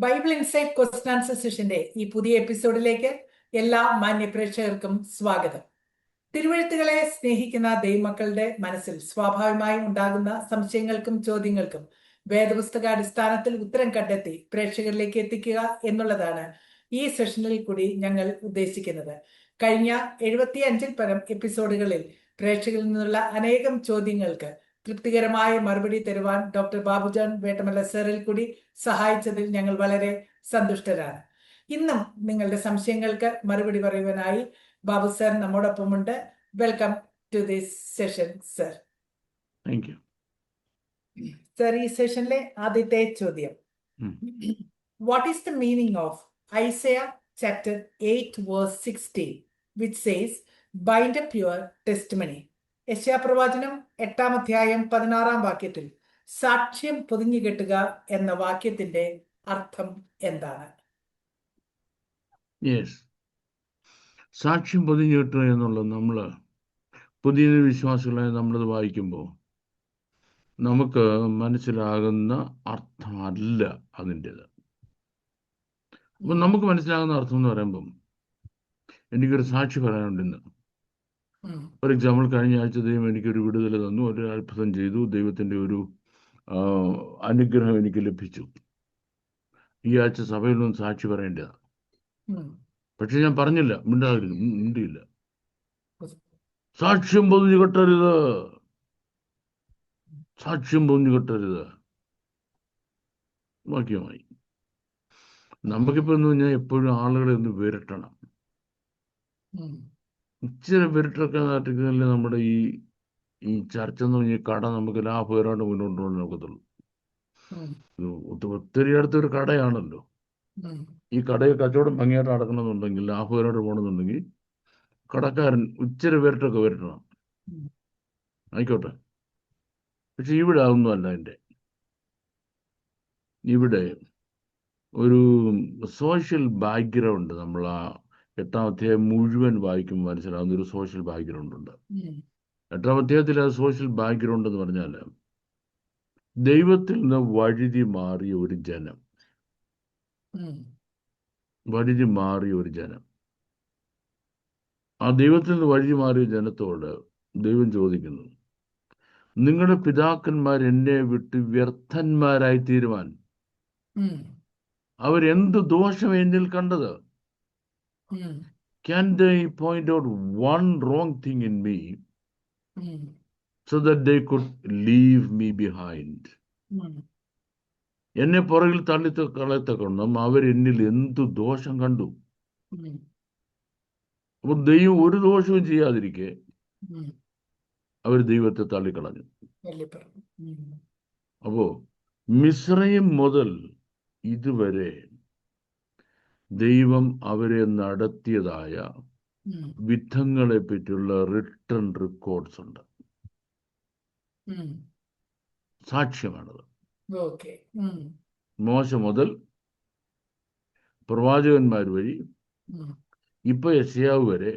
Bible insight question answer സെഷന്റെ ഈ പുതിയ എപ്പിസോഡിലേക്ക് എല്ലാ മാന്യ പ്രേക്ഷകർക്കും സ്വാഗതം. തിരുവഴുത്തുകളെ സ്നേഹിക്കുന്ന ദൈവമക്കളുടെ മനസ്സിൽ സ്വാഭാവികമായും ഉണ്ടാകുന്ന സംശയങ്ങൾക്കും ചോദ്യങ്ങൾക്കും വേദപുസ്തകാടിസ്ഥാനത്തിൽ ഉത്തരം കണ്ടെത്തി പ്രേക്ഷകരിലേക്ക് എത്തിക്കുക എന്നുള്ളതാണ് ഈ സെഷനിൽ കൂടി ഞങ്ങൾ ഉദ്ദേശിക്കുന്നത്. കഴിഞ്ഞ 75-ൽ പരം എപ്പിസോഡുകളിൽ പ്രേക്ഷകരിൽ നിന്നുള്ള അനേകം ചോദ്യങ്ങൾക്ക് തൃപ്തികരമായ മറുപടി തരുവാൻ ഡോക്ടർ ബാബുജാൻ വേട്ടമല സാറിൽ കൂടി സഹായിച്ചതിൽ ഞങ്ങൾ വളരെ സന്തുഷ്ടരാണ്. ഇന്നും നിങ്ങളുടെ സംശയങ്ങൾക്ക് മറുപടി പറയുവാനായി ബാബു സാർ നമ്മോടൊപ്പമുണ്ട്. Welcome to this session sir. Thank you sir, ഈ സെഷനിലെ ആദ്യത്തെ ചോദ്യം, what is the meaning of Isaiah chapter 8 verse 16 which says bind up your testimony? യെശയ്യാപ്രവചനം 8-ാം അധ്യായം 16-ാം വാക്യത്തിൽ സാക്ഷ്യം പൊതിഞ്ഞുകെട്ടുക എന്ന വാക്യത്തിന്റെ അർത്ഥം എന്താണ്? യെസ്, സാക്ഷ്യം പൊതിഞ്ഞു കിട്ടുക എന്നുള്ളത് നമ്മൾ പുതിയ വിശ്വാസികളെ നമ്മളത് വായിക്കുമ്പോൾ നമുക്ക് മനസ്സിലാകുന്ന അർത്ഥമല്ല അതിൻ്റെത്. അപ്പം നമുക്ക് മനസ്സിലാകുന്ന അർത്ഥം എന്ന് പറയുമ്പം എനിക്കൊരു സാക്ഷി പറയാനുണ്ടെന്ന്. ഫോർ എക്സാമ്പിൾ, കഴിഞ്ഞ ആഴ്ച ദൈവം എനിക്കൊരു വിടുതൽ തന്നു, ഒരു അത്ഭുതം ചെയ്തു, ദൈവത്തിൻ്റെ ഒരു അനുഗ്രഹം എനിക്ക് ലഭിച്ചു. ഈ ആഴ്ച സഭയിലൊന്നും സാക്ഷി പറയേണ്ടതാണ്. പക്ഷെ ഞാൻ പറഞ്ഞില്ല, മിണ്ടിയില്ല. സാക്ഷ്യം പൊതിഞ്ഞു കെട്ടരുത്, സാക്ഷ്യം പൊതിഞ്ഞു കെട്ടരുത് വാക്യമായി. നമുക്കിപ്പോൾ എന്ന് പറഞ്ഞാൽ എപ്പോഴും ആളുകളെ ഒന്ന് വിരട്ടണം. ഇച്ചിരി വിരട്ടൊക്കെ നാട്ടിൽ നമ്മുടെ ഈ ചർച്ച എന്ന് പറഞ്ഞ കട നമുക്ക് ലാഭകരമായിട്ട് മുന്നോട്ട് കൊണ്ട് നോക്കത്തുള്ളൂ. ഒത്തിരി അടുത്തൊരു കടയാണല്ലോ. ഈ കടയിൽ കച്ചവടം ഭംഗിയായിട്ട് നടക്കണമെന്നുണ്ടെങ്കിൽ, ലാഭകരമായിട്ട് പോകണമെന്നുണ്ടെങ്കിൽ കടക്കാരൻ ഇച്ചിരി വിരട്ടൊക്കെ വിരട്ടണം. ആയിക്കോട്ടെ. പക്ഷെ ഇവിടെ അതൊന്നുമല്ല. ഇവിടെ ഒരു സോഷ്യൽ ബാക്ക്ഗ്രൗണ്ട്, നമ്മൾ ആ 8-ാം അധ്യായം മുഴുവൻ വായിക്കുമ്പോൾ മനസ്സിലാവുന്ന ഒരു സോഷ്യൽ ബാക്ക്ഗ്രൗണ്ട് ഉണ്ട്. 8-ാം അധ്യായത്തിൽ ആ സോഷ്യൽ ബാക്ക്ഗ്രൗണ്ട് എന്ന് പറഞ്ഞാൽ ദൈവത്തിൽ നിന്ന് വഴുതി മാറിയ ഒരു ജനം, ആ ദൈവത്തിൽ നിന്ന് വഴുതി മാറിയ ജനത്തോട് ദൈവം ചോദിക്കുന്നു, നിങ്ങളുടെ പിതാക്കന്മാർ എന്നെ വിട്ട് വ്യർത്ഥന്മാരായി തീരുവാൻ അവരെന്ത് ദോഷം എന്നിൽ കണ്ടത്? Can they point out one wrong thing in me so that they could leave me behind? എന്നെ പുറകിൽ കളയത്തക്കണം അവരെന്നിൽ എന്ത് ദോഷം കണ്ടു? അപ്പൊ ദൈവം ഒരു ദോഷവും ചെയ്യാതിരിക്കെ അവർ ദൈവത്തെ തള്ളിക്കളഞ്ഞു. അപ്പോ മിസ്രയീം മുതൽ ഇതുവരെ ദൈവം അവരെ നടത്തിയതായ വിധങ്ങളെ പറ്റിയുള്ള റിട്ടൺ റെക്കോർഡ്സ് ഉണ്ട്. സാക്ഷ്യമാണത്. മോശ മുതൽ പ്രവാചകന്മാർ വഴി ഇപ്പൊ യെശയ്യാവ് വരെ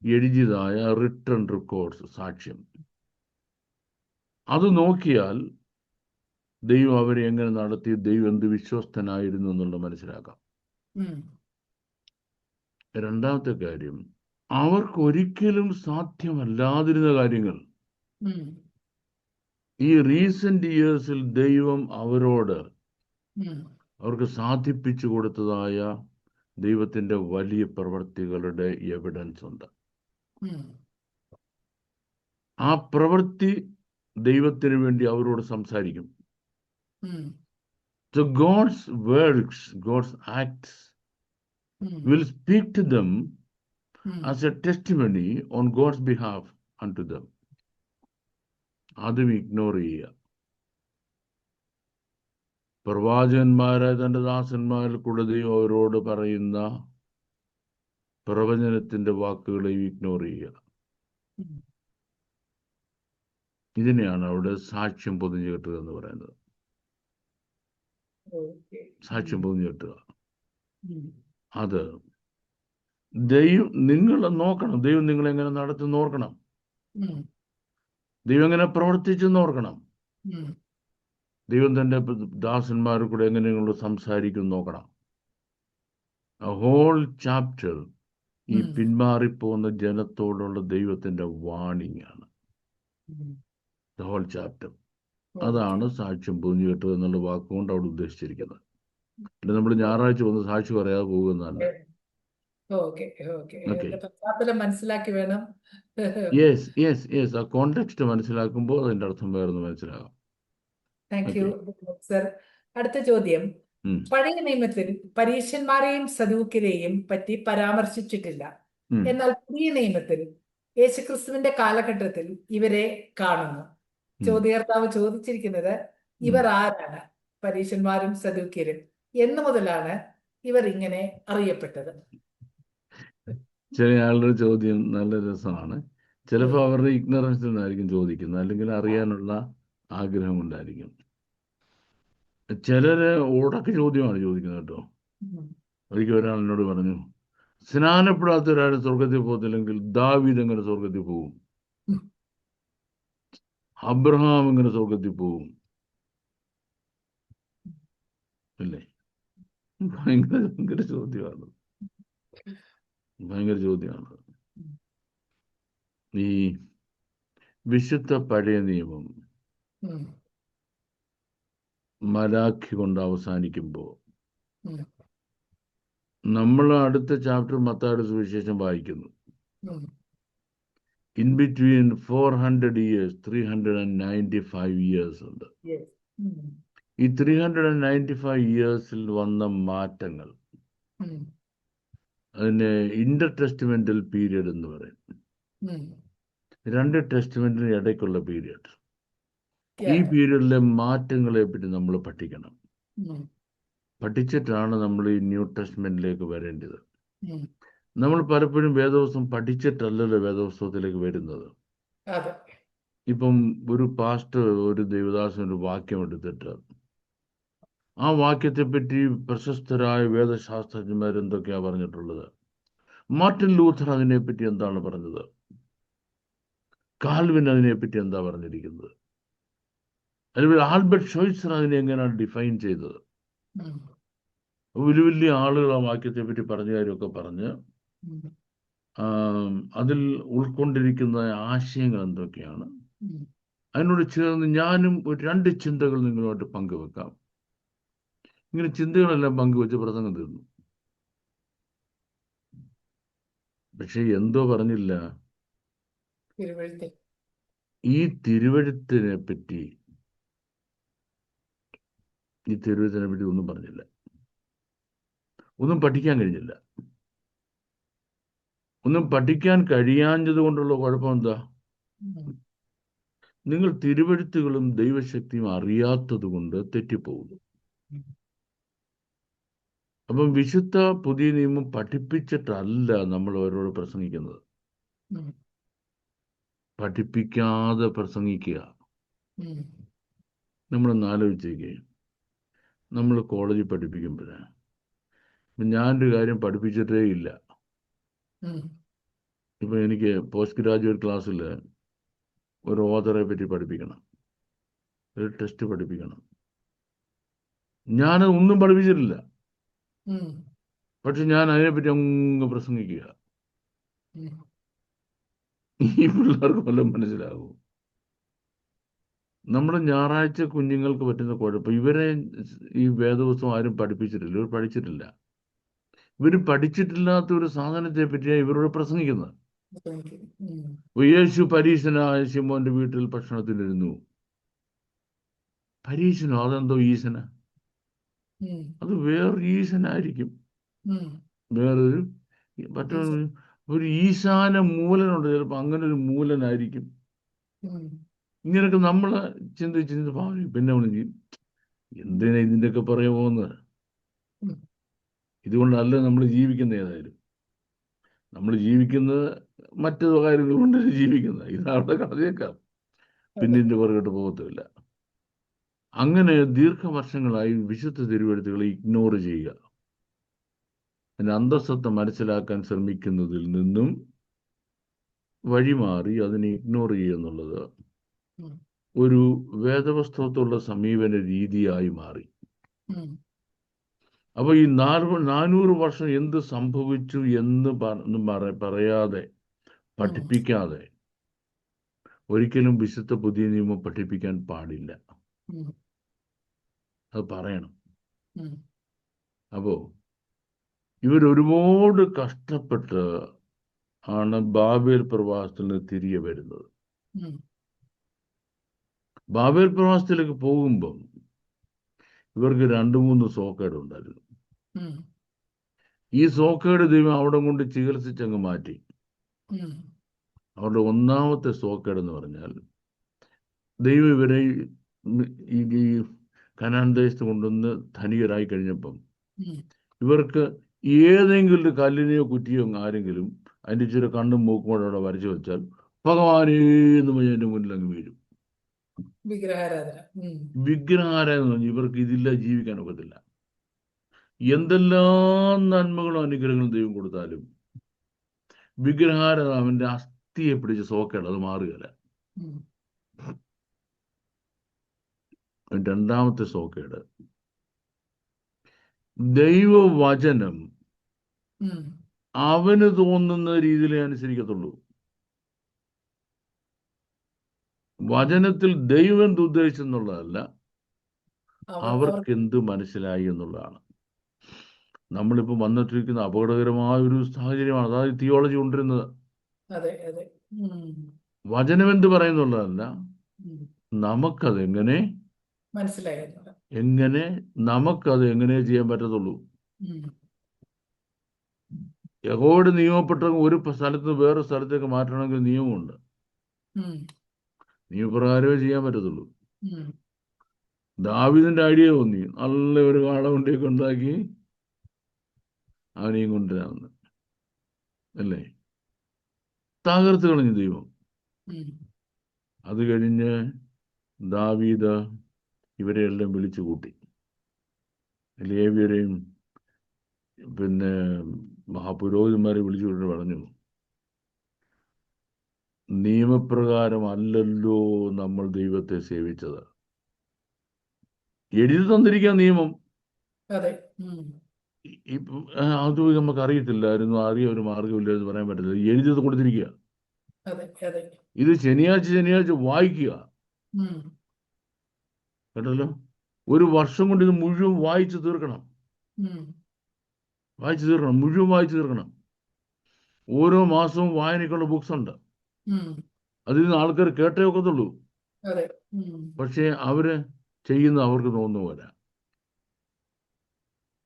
എഴുതിയതായ റിട്ടൺ റെക്കോർഡ്സ്, സാക്ഷ്യം. അത് നോക്കിയാൽ ദൈവം അവരെ എങ്ങനെ നടത്തി, ദൈവം എന്ത് വിശ്വസ്തനായിരുന്നു എന്നുള്ളത് മനസ്സിലാക്കാം. രണ്ടാമത്തെ കാര്യം, അവർക്കൊരിക്കലും സാധ്യമല്ലാതിരുന്ന കാര്യങ്ങൾ ഈ റീസെന്റ് ഇയേഴ്സിൽ ദൈവം അവർക്ക് സാധിപ്പിച്ചു കൊടുത്തതായ ദൈവത്തിന്റെ വലിയ പ്രവൃത്തികളുടെ എവിഡൻസ് ഉണ്ട്. ആ പ്രവൃത്തി ദൈവത്തിന് വേണ്ടി അവരോട് സംസാരിക്കും. So God's works, God's acts will speak to them as a testimony on God's behalf unto them. അതും ഇഗ്നോർ ചെയ്യുക. പ്രവാചകന്മാരെ തന്റെ ദാസന്മാരിൽ കൂടെ ദൈവം അവരോട് പറയുന്ന പ്രവചനത്തിന്റെ വാക്കുകളെ ഇഗ്നോർ ചെയ്യുക. ഇതിനെയാണ് അവിടെ സാക്ഷ്യം പൊതിഞ്ഞു കെട്ടുക എന്ന് പറയുന്നത്. സാക്ഷ്യം പൊതിഞ്ഞു കെട്ടുക. അത് ദൈവം നിങ്ങൾ നോക്കണം. ദൈവം നിങ്ങളെങ്ങനെ നടത്തുന്ന ഓർക്കണം. ദൈവം എങ്ങനെ പ്രവർത്തിച്ചെന്ന് ഓർക്കണം. ദൈവം തൻ്റെ ദാസന്മാർ കൂടെ എങ്ങനെയുള്ള സംസാരിക്കും നോക്കണം. ഹോൾ ചാപ്റ്റർ ഈ ഉം. പിന്മാറിപ്പോകുന്ന ജനത്തോടുള്ള ദൈവത്തിൻ്റെ വാണിംഗ് ആണ്. The whole chapter. ഓക്കെ. അതാണ് സാക്ഷ്യം പൊതിഞ്ഞു കെട്ടുക എന്നുള്ള വാക്കുകൊണ്ട് അവിടെ ഉദ്ദേശിച്ചിരിക്കുന്നത്. പിന്നെ നമ്മൾ ഞായറാഴ്ച വന്ന് സാക്ഷി പറയാതെ പോകുന്നതല്ല. ഓക്കെ. ഓക്കെ. ഓക്കെ. എന്റെ പശ്ചാത്തലം മനസ്സിലാക്കി വേണം. യെസ് യെസ് യെസ് ആ കോണ്ടെക്സ്റ്റ് മനസ്സിലാക്കുമ്പോൾ അതിൻ്റെ അർത്ഥം വേറൊന്ന് മനസ്സിലാകാം. Thank you okay. സർ. അടുത്ത ചോദ്യം. ഉം, പഴയ നിയമത്തിൽ പരീശന്മാരെയും സദൂക്യരെയും പറ്റി പരാമർശിച്ചിട്ടില്ല. ഉം, എന്നാൽ പുതിയ നിയമത്തിൽ യേശുക്രിസ്തുവിന്റെ കാലഘട്ടത്തിൽ ഇവരെ കാണുന്നു. ഉം. ചോദ്യകർത്താവ് ചോദിച്ചിരിക്കുന്നത് ഇവർ ആരാണ്, പരീശന്മാരും സദൂക്യരും, എന്ന് മുതലാണ് ഇവർ ഇങ്ങനെ അറിയപ്പെട്ടത്? ചില ആളുടെ ചോദ്യം നല്ല രസമാണ്. ചിലപ്പോൾ അവരുടെ ഇഗ്നറൻസിൽ നിന്നായിരിക്കും ചോദിക്കുന്നത്, അല്ലെങ്കിൽ അറിയാനുള്ള ആഗ്രഹം കൊണ്ടായിരിക്കും. ചിലര് ഉടക്ക് ചോദ്യമാണ് ചോദിക്കുന്നത് കേട്ടോ. ഒരിക്കൽ ഒരാൾ എന്നോട് പറഞ്ഞു, സ്നാനപ്പെടാത്ത ഒരാൾ സ്വർഗത്തിൽ പോകത്തില്ലെങ്കിൽ ദാവീദ് എങ്ങനെ സ്വർഗത്തിൽ പോകും? അബ്രഹാം എങ്ങനെ സ്വർഗത്തിൽ പോകും? അല്ലേ? ഭയങ്കര ഭയങ്കര ചോദ്യമാണ്. ഭയങ്കര ചോദ്യമാണ്. ഈ വിശുദ്ധ പഴയ നിയമം മലാഖി കൊണ്ട് അവസാനിക്കുമ്പോൾ നമ്മൾ അടുത്ത ചാപ്റ്റർ മത്തായിയുടെ സുവിശേഷം വായിക്കുന്നു. ഇൻ ബിറ്റ്വീൻ 400 years 395 years ഉണ്ട്. ഈ 395 yearsൽ വന്ന മാറ്റങ്ങൾ അതിന് ഇന്റർ ടെസ്റ്റ്മെന്റൽ പീരിയഡ് എന്ന് പറയും. രണ്ട് ടെസ്റ്റ്മെന്റിന് ഇടയ്ക്കുള്ള പീരിയഡ്. ഈ പീരിയഡിലെ മാറ്റങ്ങളെ പറ്റി നമ്മൾ പഠിക്കണം. പഠിച്ചിട്ടാണ് നമ്മൾ ഈ ന്യൂ ടെസ്റ്റ്മെന്റിലേക്ക് വരേണ്ടത്. നമ്മൾ പലപ്പോഴും വേദപുസ്തകം പഠിച്ചിട്ടല്ലല്ലോ വേദപുസ്തകത്തിലേക്ക് വരുന്നത്. ഇപ്പം ഒരു പാസ്റ്റർ ഒരു ദൈവദാസൻ ഒരു വാക്യം എടുത്തിട്ട് ആ വാക്യത്തെപ്പറ്റി പ്രശസ്തരായ വേദശാസ്ത്രജ്ഞന്മാർ എന്തൊക്കെയാ പറഞ്ഞിട്ടുള്ളത്? മാർട്ടിൻ ലൂഥർ അതിനെപ്പറ്റി എന്താണ് പറഞ്ഞത്? കാൽവിൻ അതിനെപ്പറ്റി എന്താ പറഞ്ഞിരിക്കുന്നത്? അതുപോലെ ആൽബർട്ട് ഷോയ്സർ അതിനെ എങ്ങനെയാണ് ഡിഫൈൻ ചെയ്തത്? വലിയ വലിയ ആളുകൾ ആ വാക്യത്തെ പറ്റി പറഞ്ഞ കാര്യമൊക്കെ പറഞ്ഞ് അതിൽ ഉൾക്കൊണ്ടിരിക്കുന്ന ആശയങ്ങൾ എന്തൊക്കെയാണ്, അതിനോട് ചേർന്ന് ഞാനും ഒരു 2 ചിന്തകൾ നിങ്ങളുമായിട്ട് പങ്കുവെക്കാം. ഇങ്ങനെ ചിന്തകളെല്ലാം പങ്കുവെച്ച് പ്രസംഗം തീർന്നു. പക്ഷെ എന്തോ പറഞ്ഞില്ല, ഈ തിരുവഴുത്തിനെ പറ്റി ഒന്നും പറഞ്ഞില്ല. ഒന്നും പഠിക്കാൻ കഴിഞ്ഞില്ല. ഒന്നും പഠിക്കാൻ കഴിയാഞ്ഞത് കൊണ്ടുള്ള കുഴപ്പം എന്താ? നിങ്ങൾ തിരുവഴുത്തുകളും ദൈവശക്തിയും അറിയാത്തത് കൊണ്ട് തെറ്റിപ്പോകുന്നു. അപ്പം വിശുദ്ധ പുതിയ നിയമം പഠിപ്പിച്ചിട്ടല്ല നമ്മൾ അവരോട് പ്രസംഗിക്കുന്നത്. പഠിപ്പിക്കാതെ പ്രസംഗിക്കുക. നമ്മളൊന്ന് ആലോചിച്ചേക്കേ. നമ്മൾ കോളേജിൽ പഠിപ്പിക്കുമ്പോഴാണ് ഞാനൊരു കാര്യം പഠിപ്പിച്ചിട്ടേ ഇല്ല. ഇപ്പം എനിക്ക് പോസ്റ്റ് ഗ്രാജുവേറ്റ് ക്ലാസ്സിൽ ഒരു ഓഥറെ പറ്റി പഠിപ്പിക്കണം, ഒരു ടെസ്റ്റ് പഠിപ്പിക്കണം. ഞാനത് ഒന്നും പഠിപ്പിച്ചിട്ടില്ല, പക്ഷെ ഞാൻ അതിനെപ്പറ്റി അങ്ങ് പ്രസംഗിക്കുക. ഈ പിള്ളേർക്ക് വല്ലതും മനസ്സിലാകും? നമ്മുടെ ഞായറാഴ്ച കുഞ്ഞുങ്ങൾക്ക് പറ്റുന്ന കുഴപ്പം, ഇവരെ ഈ വേദപുസ്തകം ആരും പഠിപ്പിച്ചിട്ടില്ല, ഇവർ പഠിച്ചിട്ടില്ല. ഇവർ പഠിച്ചിട്ടില്ലാത്ത ഒരു സാധനത്തെ പറ്റിയാണ് ഇവരോട് പ്രസംഗിക്കുന്നത്. യേശു പരീശനായ ശിമോന്റെ വീട്ടിൽ ഭക്ഷണത്തിനിരുന്നു. പരീശനോ? അതെന്തോ ഈശന? അത് വേറൊരു ഈശനായിരിക്കും, വേറൊരു ഒരു ഈശാന മൂലനുണ്ട്, ചിലപ്പോൾ അങ്ങനെ ഒരു മൂലനായിരിക്കും. ഇങ്ങനെയൊക്കെ നമ്മൾ ചിന്തിച്ച് ഭാവിക്കും. പിന്നെ എന്തിനാ ഇതിൻ്റെയൊക്കെ പുറകെ പോകുന്നത്? ഇതുകൊണ്ടല്ല നമ്മൾ ജീവിക്കുന്നത്. ഏതായാലും നമ്മൾ ജീവിക്കുന്നത് മറ്റു കാര്യങ്ങൾ കൊണ്ടല്ല ജീവിക്കുന്നത്. ഇതവിടെ കളഞ്ഞേക്കാം, പിന്നെ ഇതിൻ്റെ പുറകോട്ട് പോകത്തുമില്ല. അങ്ങനെ ദീർഘവർഷങ്ങളായി വിശുദ്ധ തിരുവഴുത്തുകളെ ഇഗ്നോർ ചെയ്യുക, അതിൻ്റെ അന്തസ്സത്ത മനസ്സിലാക്കാൻ ശ്രമിക്കുന്നതിൽ നിന്നും വഴിമാറി അതിനെ ഇഗ്നോർ ചെയ്യുക എന്നുള്ളത് ഒരു വേദപുസ്തകത്തോടുള്ള സമീപന രീതിയായി മാറി. ഉം. അപ്പൊ ഈ 400 വർഷം എന്ത് സംഭവിച്ചു എന്ന് പറയാതെ, പഠിപ്പിക്കാതെ ഒരിക്കലും വിശുദ്ധ പുതിയ നിയമം പഠിപ്പിക്കാൻ പാടില്ല. ഉം. അത് പറയണം. ഉം. അപ്പോ ഇവരൊരുപാട് കഷ്ടപ്പെട്ട് ആണ് ബാബേൽ പ്രവാസത്തിൽ നിന്ന് തിരികെ വരുന്നത്. ഉം. ബാബേൽ പ്രവാസത്തിലേക്ക് പോകുമ്പം ഇവർക്ക് 2-3 സോക്കേട് ഉണ്ടായിരുന്നു. ഉം. ഈ സോക്കേട് ദൈവം അവിടെ കൊണ്ട് ചികിത്സിച്ചങ്ങ് മാറ്റി. ഉം. അവരുടെ ഒന്നാമത്തെ സോക്കേട് എന്ന് പറഞ്ഞാൽ, ദൈവം ഇവരെ ഈ കനാൻ ദേശത്ത് കൊണ്ടുവന്ന് ധനികരായി കഴിഞ്ഞപ്പം ഉം. ഇവർക്ക് ഏതെങ്കിലും ഒരു കല്ലിനെയോ കുറ്റിയോ ആരെങ്കിലും അതിൻ്റെ ഇച്ചിരി കണ്ണും മൂക്കും കൂടെ അവിടെ വരച്ചു വെച്ചാൽ ഭഗവാനേ എന്ന് പറഞ്ഞ് എൻ്റെ മുന്നിൽ അങ്ങ് വീഴും. വിഗ്രഹാരാധന. ഉം. വിഗ്രഹാരാധന എന്ന് ഇവർക്ക് ഇതില്ല, ജീവിക്കാൻ ഒക്കത്തില്ല. എന്തെല്ലാം നന്മകളും അനുഗ്രഹങ്ങളും ദൈവം കൊടുത്താലും വിഗ്രഹാരാധന അവൻ്റെ അസ്ഥിയെ പിടിച്ച് സോക്കേട്, അത് മാറുകയില്ല. ഉം. രണ്ടാമത്തെ സോക്കേട്, ദൈവവചനം ഉം. അവന് തോന്നുന്ന രീതിയിലേ അനുസരിക്കത്തുള്ളൂ. വചനത്തിൽ ദൈവം എന്ത് ഉദ്ദേശിച്ചെന്നുള്ളതല്ല, അവർക്ക് എന്ത് മനസ്സിലായി എന്നുള്ളതാണ്. നമ്മളിപ്പോൾ വന്നിട്ടിരിക്കുന്ന അപകടകരമായ ഒരു സാഹചര്യമാണ്. അതായത് തിയോളജി കൊണ്ടിരുന്നത്. അതെ, അതെ. ഉം. വചനം എന്ത് പറയുന്നുള്ളതല്ല, ഉം. നമുക്കത് എങ്ങനെ മനസ്സിലായി. നമുക്കത് എങ്ങനെ ചെയ്യാൻ പറ്റത്തുള്ളൂ. ഉം. യഹോവയുടെ നിയമപ്പെട്ട ഒരു സ്ഥലത്ത് നിന്ന് വേറെ സ്ഥലത്തേക്ക് മാറ്റണമെങ്കിൽ നിയമമുണ്ട്. ഉം. നിയമപ്രകാരമേ ചെയ്യാൻ പറ്റത്തുള്ളൂ. ഉം. ദാവീദിന്റെ ഐഡിയ തോന്നി, നല്ല ഒരു കാളവണ്ടിയൊക്കെ ഉണ്ടാക്കി അവനെയും കൊണ്ടുവരാമെന്ന്, അല്ലേ? തകർത്ത് കളഞ്ഞു ദൈവം. ഉം. അത് കഴിഞ്ഞ് ദാവീദ് ഇവരെയെല്ലാം വിളിച്ചു കൂട്ടി, ലേവ്യരെയും പിന്നെ മഹാപുരോഹിതന്മാരെ വിളിച്ചു കൂട്ടി പറഞ്ഞു, നിയമപ്രകാരം അല്ലല്ലോ നമ്മൾ ദൈവത്തെ സേവിച്ചത്. എഴുതി തന്നിരിക്കുക നിയമം. അതെ. ഉം. അത് നമുക്ക് അറിയത്തില്ലായിരുന്നു, അറിയാൻ ഒരു മാർഗമില്ല എന്ന് പറയാൻ പറ്റത്തില്ല. എഴുതി കൊടുത്തിരിക്കുക. അതെ, അതെ. ഇത് ശനിയാഴ്ച വായിക്കുക. ഉം. കേട്ടല്ലോ? ഒരു വർഷം കൊണ്ട് ഇത് മുഴുവൻ വായിച്ചു തീർക്കണം. ഉം. മുഴുവൻ വായിച്ചു തീർക്കണം. ഓരോ മാസവും വായനയ്ക്കുള്ള ബുക്സ് ഉണ്ട്. ഉം. അതിൽ നിന്ന് ആൾക്കാർ കേട്ടേ ഒക്കത്തുള്ളൂ. അതെ. ഉം. പക്ഷേ അവര് ചെയ്യുന്ന അവർക്ക് തോന്നുന്ന പോലെ.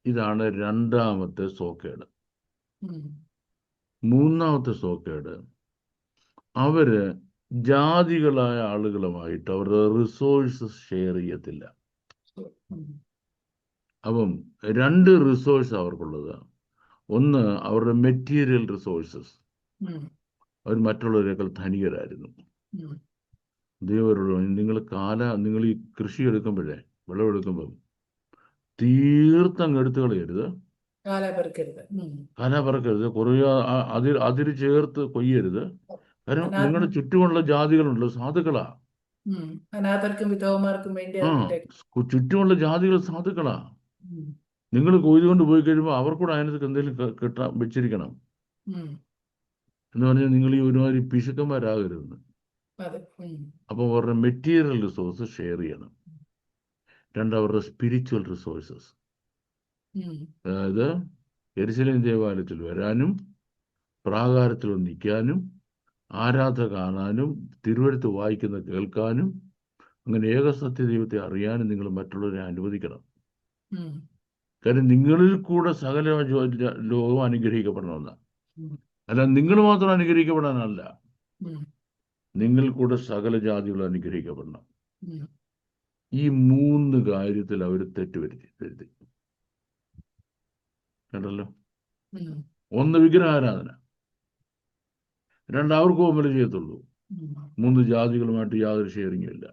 ഇതാണ് രണ്ടാമത്തെ സോക്കേട്. ഉം. മൂന്നാമത്തെ സോക്കേട്, അവര് ജാതികളായ ആളുകളുമായിട്ട് അവരുടെ റിസോഴ്സസ് ഷെയർ ചെയ്യത്തില്ല. ഉം. അപ്പം 2 റിസോഴ്സ് അവർക്കുള്ളത്. ഒന്ന്, അവരുടെ മെറ്റീരിയൽ റിസോഴ്സസ്. ഉം. അവർ മറ്റുള്ളവരെക്കാൾ ധനികരായിരുന്നു. ഉം. ദൈവരോട് നിങ്ങൾ ഈ കൃഷി എടുക്കുമ്പോഴേ, വിളവെടുക്കുമ്പം തീർത്തങ്ങ് എടുത്തു കളയരുത്, കാല പറക്കരുത്, കുറേ അതിര് ചേർത്ത് കൊയ്യരുത്. കാരണം നിങ്ങളുടെ ചുറ്റുമുള്ള ജാതികളുണ്ടല്ലോ, സാധുക്കളാ. അനാഥർക്കും വിധവമാർക്കും വേണ്ടി ചുറ്റുമുള്ള ജാതികൾ സാധുക്കളാ. നിങ്ങൾ കൊയ്തുകൊണ്ട് പോയി കഴിയുമ്പോൾ അവർക്കൂടെ അതിനകത്ത് എന്തെങ്കിലും വെച്ചിരിക്കണം എന്ന് പറഞ്ഞാൽ നിങ്ങൾ ഈ ഒരുമാതിരി പിശുക്കന്മാരാകരുതെന്ന്. അപ്പോൾ അവരുടെ മെറ്റീരിയൽ റിസോഴ്സ് ഷെയർ ചെയ്യണം. അവരുടെ സ്പിരിച്വൽ റിസോഴ്സസ്, അതായത് യെരുശലേം ദേവാലയത്തിൽ വരാനും പ്രാകാരത്തിൽ നിൽക്കാനും ആരാധന കാണാനും തിരുവെഴുത്ത് വായിക്കുന്ന കേൾക്കാനും അങ്ങനെ ഏകസത്യ ദൈവത്തെ അറിയാനും നിങ്ങൾ മറ്റുള്ളവരെ അനുവദിക്കണം. കാര്യം നിങ്ങളിൽ കൂടെ സകല ലോകം അനുഗ്രഹിക്കപ്പെടണമെന്ന, അല്ല നിങ്ങൾ മാത്രം അനുഗ്രഹിക്കപ്പെടാനല്ല, നിങ്ങൾ കൂടെ സകല ജാതികളും അനുഗ്രഹിക്കപ്പെടണം. ഈ 3 കാര്യത്തിൽ അവർ തെറ്റുവരുത്തി. കണ്ടല്ലോ? 1, വിഗ്രഹാരാധന. 2, അവർക്ക് മുമ്പിൽ ചെയ്യത്തുള്ളൂ. 3, ജാതികളുമായിട്ട് യാതൊരു ഷെയറിങ്ങും ഇല്ല.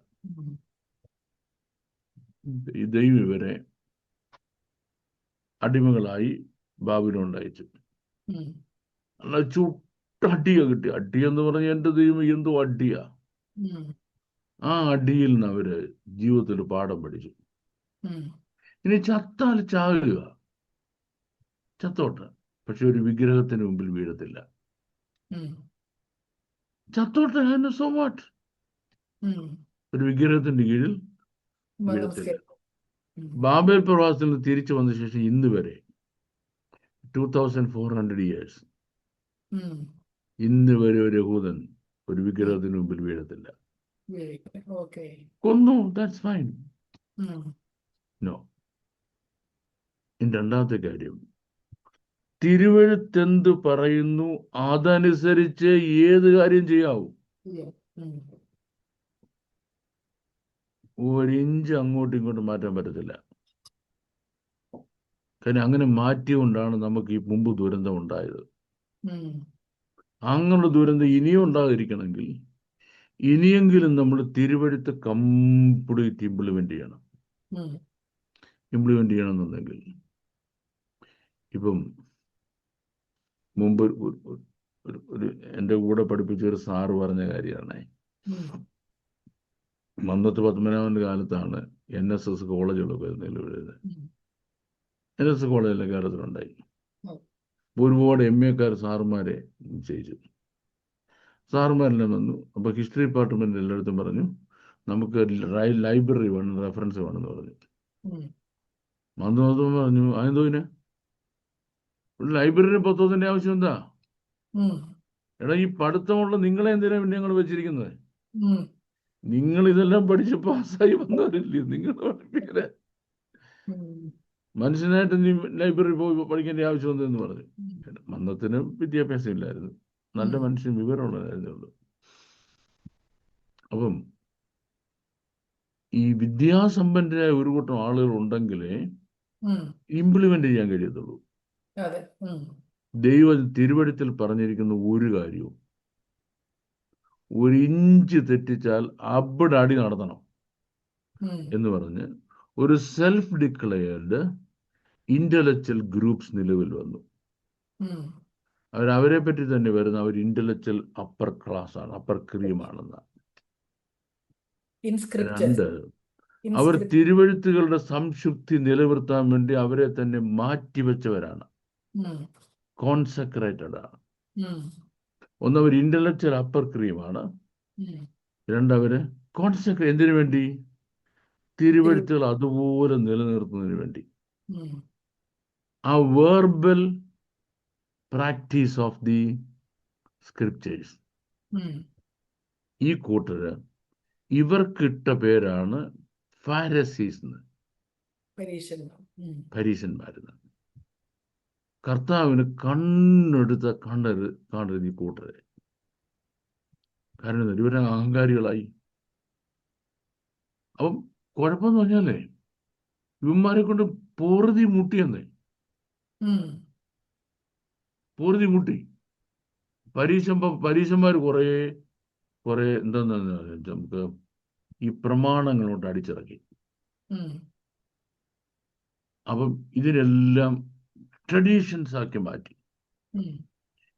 ഈ ദൈവം ഇവരെ അടിമകളായി ബാബിലോൺ അയച്ചു. നല്ല ചുട്ടടിയ കിട്ടി. അടിയെന്ന് പറഞ്ഞാൽ എൻ്റെ ദൈവം എന്തോ അടിയാ. ആ അടിയിൽ നിന്ന് അവര് ജീവിതത്തിൽ പാഠം പഠിച്ചു. ഉം, ഇനി ചത്താൽ ചാകുക, ചത്തോട്ടെ, പക്ഷെ ഒരു വിഗ്രഹത്തിന് മുമ്പിൽ വീഴത്തില്ല. ഉം, ചത്തോട്ടെ, അതിന് സോ വാട്ട്, ഉം. ഒരു വിഗ്രഹത്തിന്റെ കീഴിൽ വീഴത്തില്ല. നമസ്കാരം. ഉം, ബാബേൽ പ്രവാസത്തിൽ നിന്ന് തിരിച്ചു വന്ന ശേഷം ഇന്ന് വരെ 2400 ഇയേഴ്സ്, ഉം, ഇന്ന് വരെ ഒരു യഹൂദൻ ഒരു ഉം. വിഗ്രഹത്തിന് മുമ്പിൽ വീഴത്തില്ല. ഓക്കെ. കൊന്നു, ദാറ്റ്സ് ഫൈൻ. ഉം, നോ. ഇനി രണ്ടാമത്തെ കാര്യം, തിരുവെഴുത്തെന്ത് പറയുന്നു അതനുസരിച്ച് ഏത് കാര്യം ചെയ്യാവൂ. yeah. ഉം, ഒരിഞ്ച് അങ്ങോട്ടും ഇങ്ങോട്ടും മാറ്റാൻ പറ്റത്തില്ല. കാരണം അങ്ങനെ മാറ്റിക്കൊണ്ടാണ് നമുക്ക് ഈ മുമ്പ് ദുരന്തം ഉണ്ടായത്. ഉം, അങ്ങനെയുള്ള ദുരന്തം ഇനിയും ഉണ്ടാതിരിക്കണമെങ്കിൽ ഇനിയെങ്കിലും നമ്മൾ തിരുവെഴുത്ത് കംപ്ലീറ്റ് ഇംപ്ലിമെന്റ് ചെയ്യണം. ഉം, ഇംപ്ലിമെന്റ് ചെയ്യണമെന്നുണ്ടെങ്കിൽ ഇപ്പം മുമ്പ് ഒരു എൻ്റെ കൂടെ പഠിപ്പിച്ച ഒരു സാറ് പറഞ്ഞ കാര്യമാണ്. ഉം, മന്നത്ത് പത്മനാഭന്റെ കാലത്താണ് NSS കോളേജുകളൊക്കെ നിലവിലുള്ളത്. ഉം. NSS കോളേജിലെ കേരളത്തിലുണ്ടായി. ഉം, ഒരുപാട് MA സാറുമാരെ നിശ്ചയിച്ചു. സാറുമാരെല്ലാം വന്നു. അപ്പോൾ ഹിസ്റ്ററി ഡിപ്പാർട്ട്മെന്റ് എല്ലായിടത്തും പറഞ്ഞു നമുക്ക് ലൈബ്രറി വേണം, റെഫറൻസ് വേണമെന്ന് പറഞ്ഞു. ഉം, മന്ദം പറഞ്ഞു അതെന്തോ ഇതിന് ഒരു ലൈബ്രറി പുസ്തകത്തിന്റെ ആവശ്യം എന്താ? ഉം, എടാ, ഈ പഠിത്തമുള്ള നിങ്ങളെ എന്തിനാ പിന്നെ ഞങ്ങൾ വെച്ചിരിക്കുന്നത്? ഉം, നിങ്ങൾ ഇതെല്ലാം പഠിച്ച് പാസ്സായി വന്നവരില്ലേ, നിങ്ങൾ പഠിപ്പിക്കല് ഉം, മനുഷ്യനായിട്ട് നീ ലൈബ്രറി പോയി പഠിക്കേണ്ട ആവശ്യം എന്തെന്ന് പറഞ്ഞു. ഉം, മന്ദത്തിന് വിദ്യാഭ്യാസം ഇല്ലായിരുന്നു, നല്ല ഉം, മനുഷ്യൻ വിവരമുള്ളതായിരുന്നേ ഉള്ളൂ. അപ്പം ഈ വിദ്യാസമ്പന്നരായ ഒരു കൂട്ടം ആളുകൾ ഉണ്ടെങ്കിലേ ഉം. ഇംപ്ലിമെന്റ് ചെയ്യാൻ കഴിയത്തുള്ളൂ. അതെ. ഉം, ദൈവം തിരുവഴുത്തിൽ പറഞ്ഞിരിക്കുന്ന ഒരു കാര്യവും ഒരു ഇഞ്ച് തെറ്റിച്ചാൽ അവിടെ അടി നടത്തണം ഉം, എന്ന് പറഞ്ഞ് ഒരു സെൽഫ് ഡിക്ലെയർഡ് ഇന്റലക്ച്വൽ ഗ്രൂപ്പ്സ് നിലവിൽ വന്നു. ഉം. അവരെ പറ്റി തന്നെ വരുന്ന അവർ ഇന്റലക്ച്വൽ അപ്പർ ക്ലാസ് ആണ്, അപ്പർ ക്രീമാണെന്ന്. In scripture. രണ്ട്, ഇൻ അവർ സ്ക്രിപ്റ്റ്. തിരുവഴുത്തുകളുടെ സംശുദ്ധി നിലനിർത്താൻ വേണ്ടി അവരെ തന്നെ മാറ്റിവെച്ചവരാണ്, ഉം, കോൺസെക്രേറ്റഡ് ആണ്. ഉം, ഒന്ന്, അവർ ഇന്റലക്ച്വൽ അപ്പർ ക്രീമാണ്. ഉം. രണ്ടവര് കോൺസെക്രേറ്റ് എന്തിനു വേണ്ടി? തിരുവഴുത്തുകൾ അതുപോലെ നിലനിർത്തുന്നതിന് വേണ്ടി. ഉം, ആ verbal practice of the scriptures. ഉം. ഈ കൂട്ടര് ഇവർക്കിട്ട പേരാണ് ഫാരസീസ്, പരീക്ഷണം. ഉം, പരീശന്മാരെന്ന്. കർത്താവിന് കാണരുത് ഈ കൂട്ടരെ. കാരണം ഇവരെ അഹങ്കാരികളായി. അപ്പം കുഴപ്പമെന്ന് പറഞ്ഞാലേ ഇവന്മാരെ കൊണ്ട് പൊറുതി മുട്ടിയെന്നേ, ഉം, പൊറുതി മുട്ടി. പരീശന്മാർ കുറെ എന്താന്ന് നമുക്ക് ഈ പ്രമാണങ്ങളോട്ട് അടിച്ചിറക്കി. ഉം, അപ്പം ഇതിനെല്ലാം ട്രഡീഷൻസ് ആക്കി മാറ്റി. ഉം,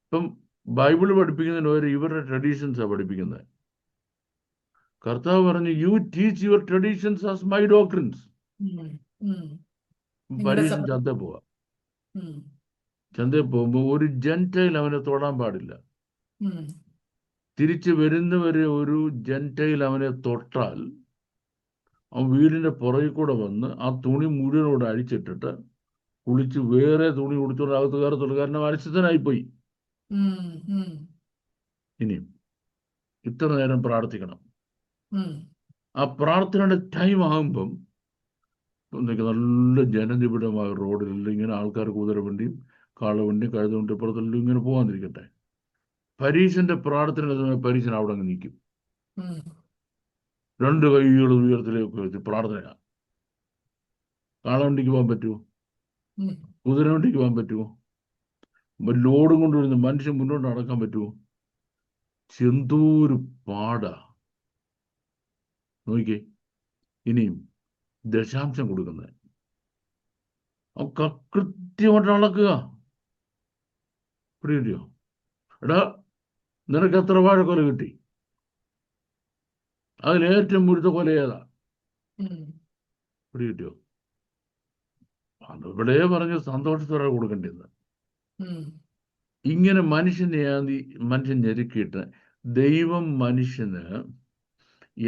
ഇപ്പം ബൈബിള് പഠിപ്പിക്കുന്നതിന് പകരം ഇവരുടെ ട്രഡീഷൻസാണ് പഠിപ്പിക്കുന്നത്. കർത്താവ് പറഞ്ഞു you teach your traditions as my doctrines. ഉം, ഉം. നിങ്ങളുടെ പരീക്ഷൻ സഭ. ചന്തയിൽ പോവാ. ഉം, ചന്തയിൽ പോകുമ്പോൾ ഒരു ജെൻറ്റൈൽ അവനെ തൊടാൻ പാടില്ല. ഉം, തിരിച്ചു വരുന്നവരെ ഒരു ജെൻറ്റൈൽ അവനെ തൊട്ടാൽ അവൻ വീടിന്റെ പുറകിൽ കൂടെ വന്ന് ആ തുണി മുഴുവനോട് അഴിച്ചിട്ടിട്ട് കുളിച്ച് വേറെ തുണി ഉടുത്തോണ്ട് അകത്ത് കയറത്തുള്ളൂ. കാരണം അരിശുദ്ധനായിപ്പോയി. ഉം, ഉം, ഇനിയും ഇത്ര നേരം പ്രാർത്ഥിക്കണം. ഉം, ആ പ്രാർത്ഥനയുടെ ടൈം ആകുമ്പം നല്ല ജനനിബിഡമായ റോഡിൽ ഇങ്ങനെ ആൾക്കാർ കുതിരവണ്ടിയും കാളവണ്ടിയും കഴുതവണ്ടി ഇപ്പുറത്തെല്ലാം ഇങ്ങനെ പോകാതിരിക്കട്ടെ. പരീശന്റെ പ്രാർത്ഥന സമയം പരീശൻ അവിടെ അങ്ങ് നിൽക്കും. ഉം, രണ്ട് കൈകളും ഉയരത്തിലേക്ക് വെച്ച് പ്രാർത്ഥന. കാളവണ്ടിക്ക് പോകാൻ പറ്റുമോ? ഉം. കുതിരവണ്ടിക്ക് പോകാൻ പറ്റുമോ? ലോഡും കൊണ്ടുവരുന്ന മനുഷ്യൻ മുന്നോട്ട് നടക്കാൻ പറ്റുമോ? എന്തോരു പാടാ നോക്കിയേ. ഇനിയും ദശാംശം കൊടുക്കുന്നത് കൃത്യമായിട്ട് അളക്കുക. പിടിയോ? എടാ, നിനക്ക് എത്ര വാഴക്കൊല കിട്ടി? അതിൽ ഏറ്റവും മുഴുത്ത കൊല ഏതാ? ഉം. പിടികിട്ടിയോ? അത് ഇവിടെ പറഞ്ഞ് സന്തോഷത്തോടെ കൊടുക്കേണ്ടത്. ഉം. ഇങ്ങനെ മനുഷ്യൻ ഞെരുക്കിയിട്ട് ദൈവം മനുഷ്യന്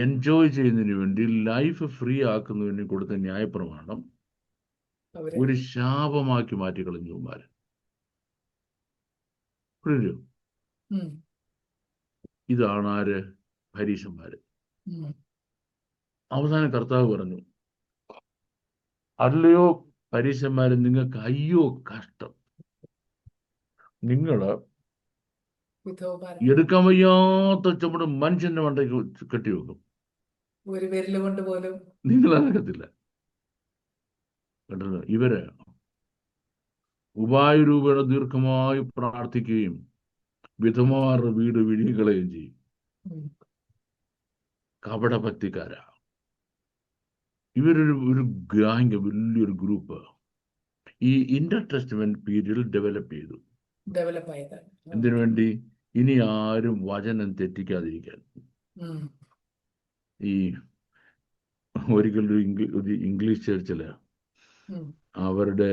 എൻജോയ് ചെയ്യുന്നതിന് വേണ്ടി ലൈഫ് ഫ്രീ ആക്കുന്നതിന് വേണ്ടി കൊടുത്ത ന്യായപ്രമാണം അവര് ഒരു ശാപമാക്കി മാറ്റിക്കളഞ്ഞു മാര്. പിടിയോ? ഉം. ഇതാണ് ആര്? പരീശന്മാര്. ഉം. അവസാനം കർത്താവ് പറഞ്ഞു, അല്ലയോ പരീശന്മാര്, നിങ്ങൾക്ക് അയ്യോ കഷ്ടം. നിങ്ങള് വിധവമാരെ എടുക്കാൻ വയ്യാത്ത ചുമട് മനുഷ്യന്റെ മണ്ടയ്ക്ക് കെട്ടിവെക്കും. ഒരു വിരല് കൊണ്ട് പോലും നിങ്ങൾ അനക്കത്തില്ല. കേട്ടല്ലോ? ഇവര് ഉപായരൂപേണ ദീർഘമായി പ്രാർത്ഥിക്കുകയും വിധവമാരുടെ വീട് വിഴുങ്ങിക്കളയുകയും ചെയ്യും. ഉം. കപടഭക്തിക്കാരാ. ഒരു ഗ്യാങ്, വലിയൊരു ഗ്രൂപ്പ് ഈ ഇന്റർ ടെസ്റ്റ്മെന്റ് പീരീഡിൽ ഡെവലപ്പ് ചെയ്തു. ഡെവലപ്പ് ആയത്. എന്തിനു വേണ്ടി? ഇനി ആരും വചനം തെറ്റിക്കാതിരിക്കാൻ. ഉം. ഈ ഒരിക്കൽ ഒരു ഇംഗ്ലീഷ് ചർച്ചില് ഉം. അവരുടെ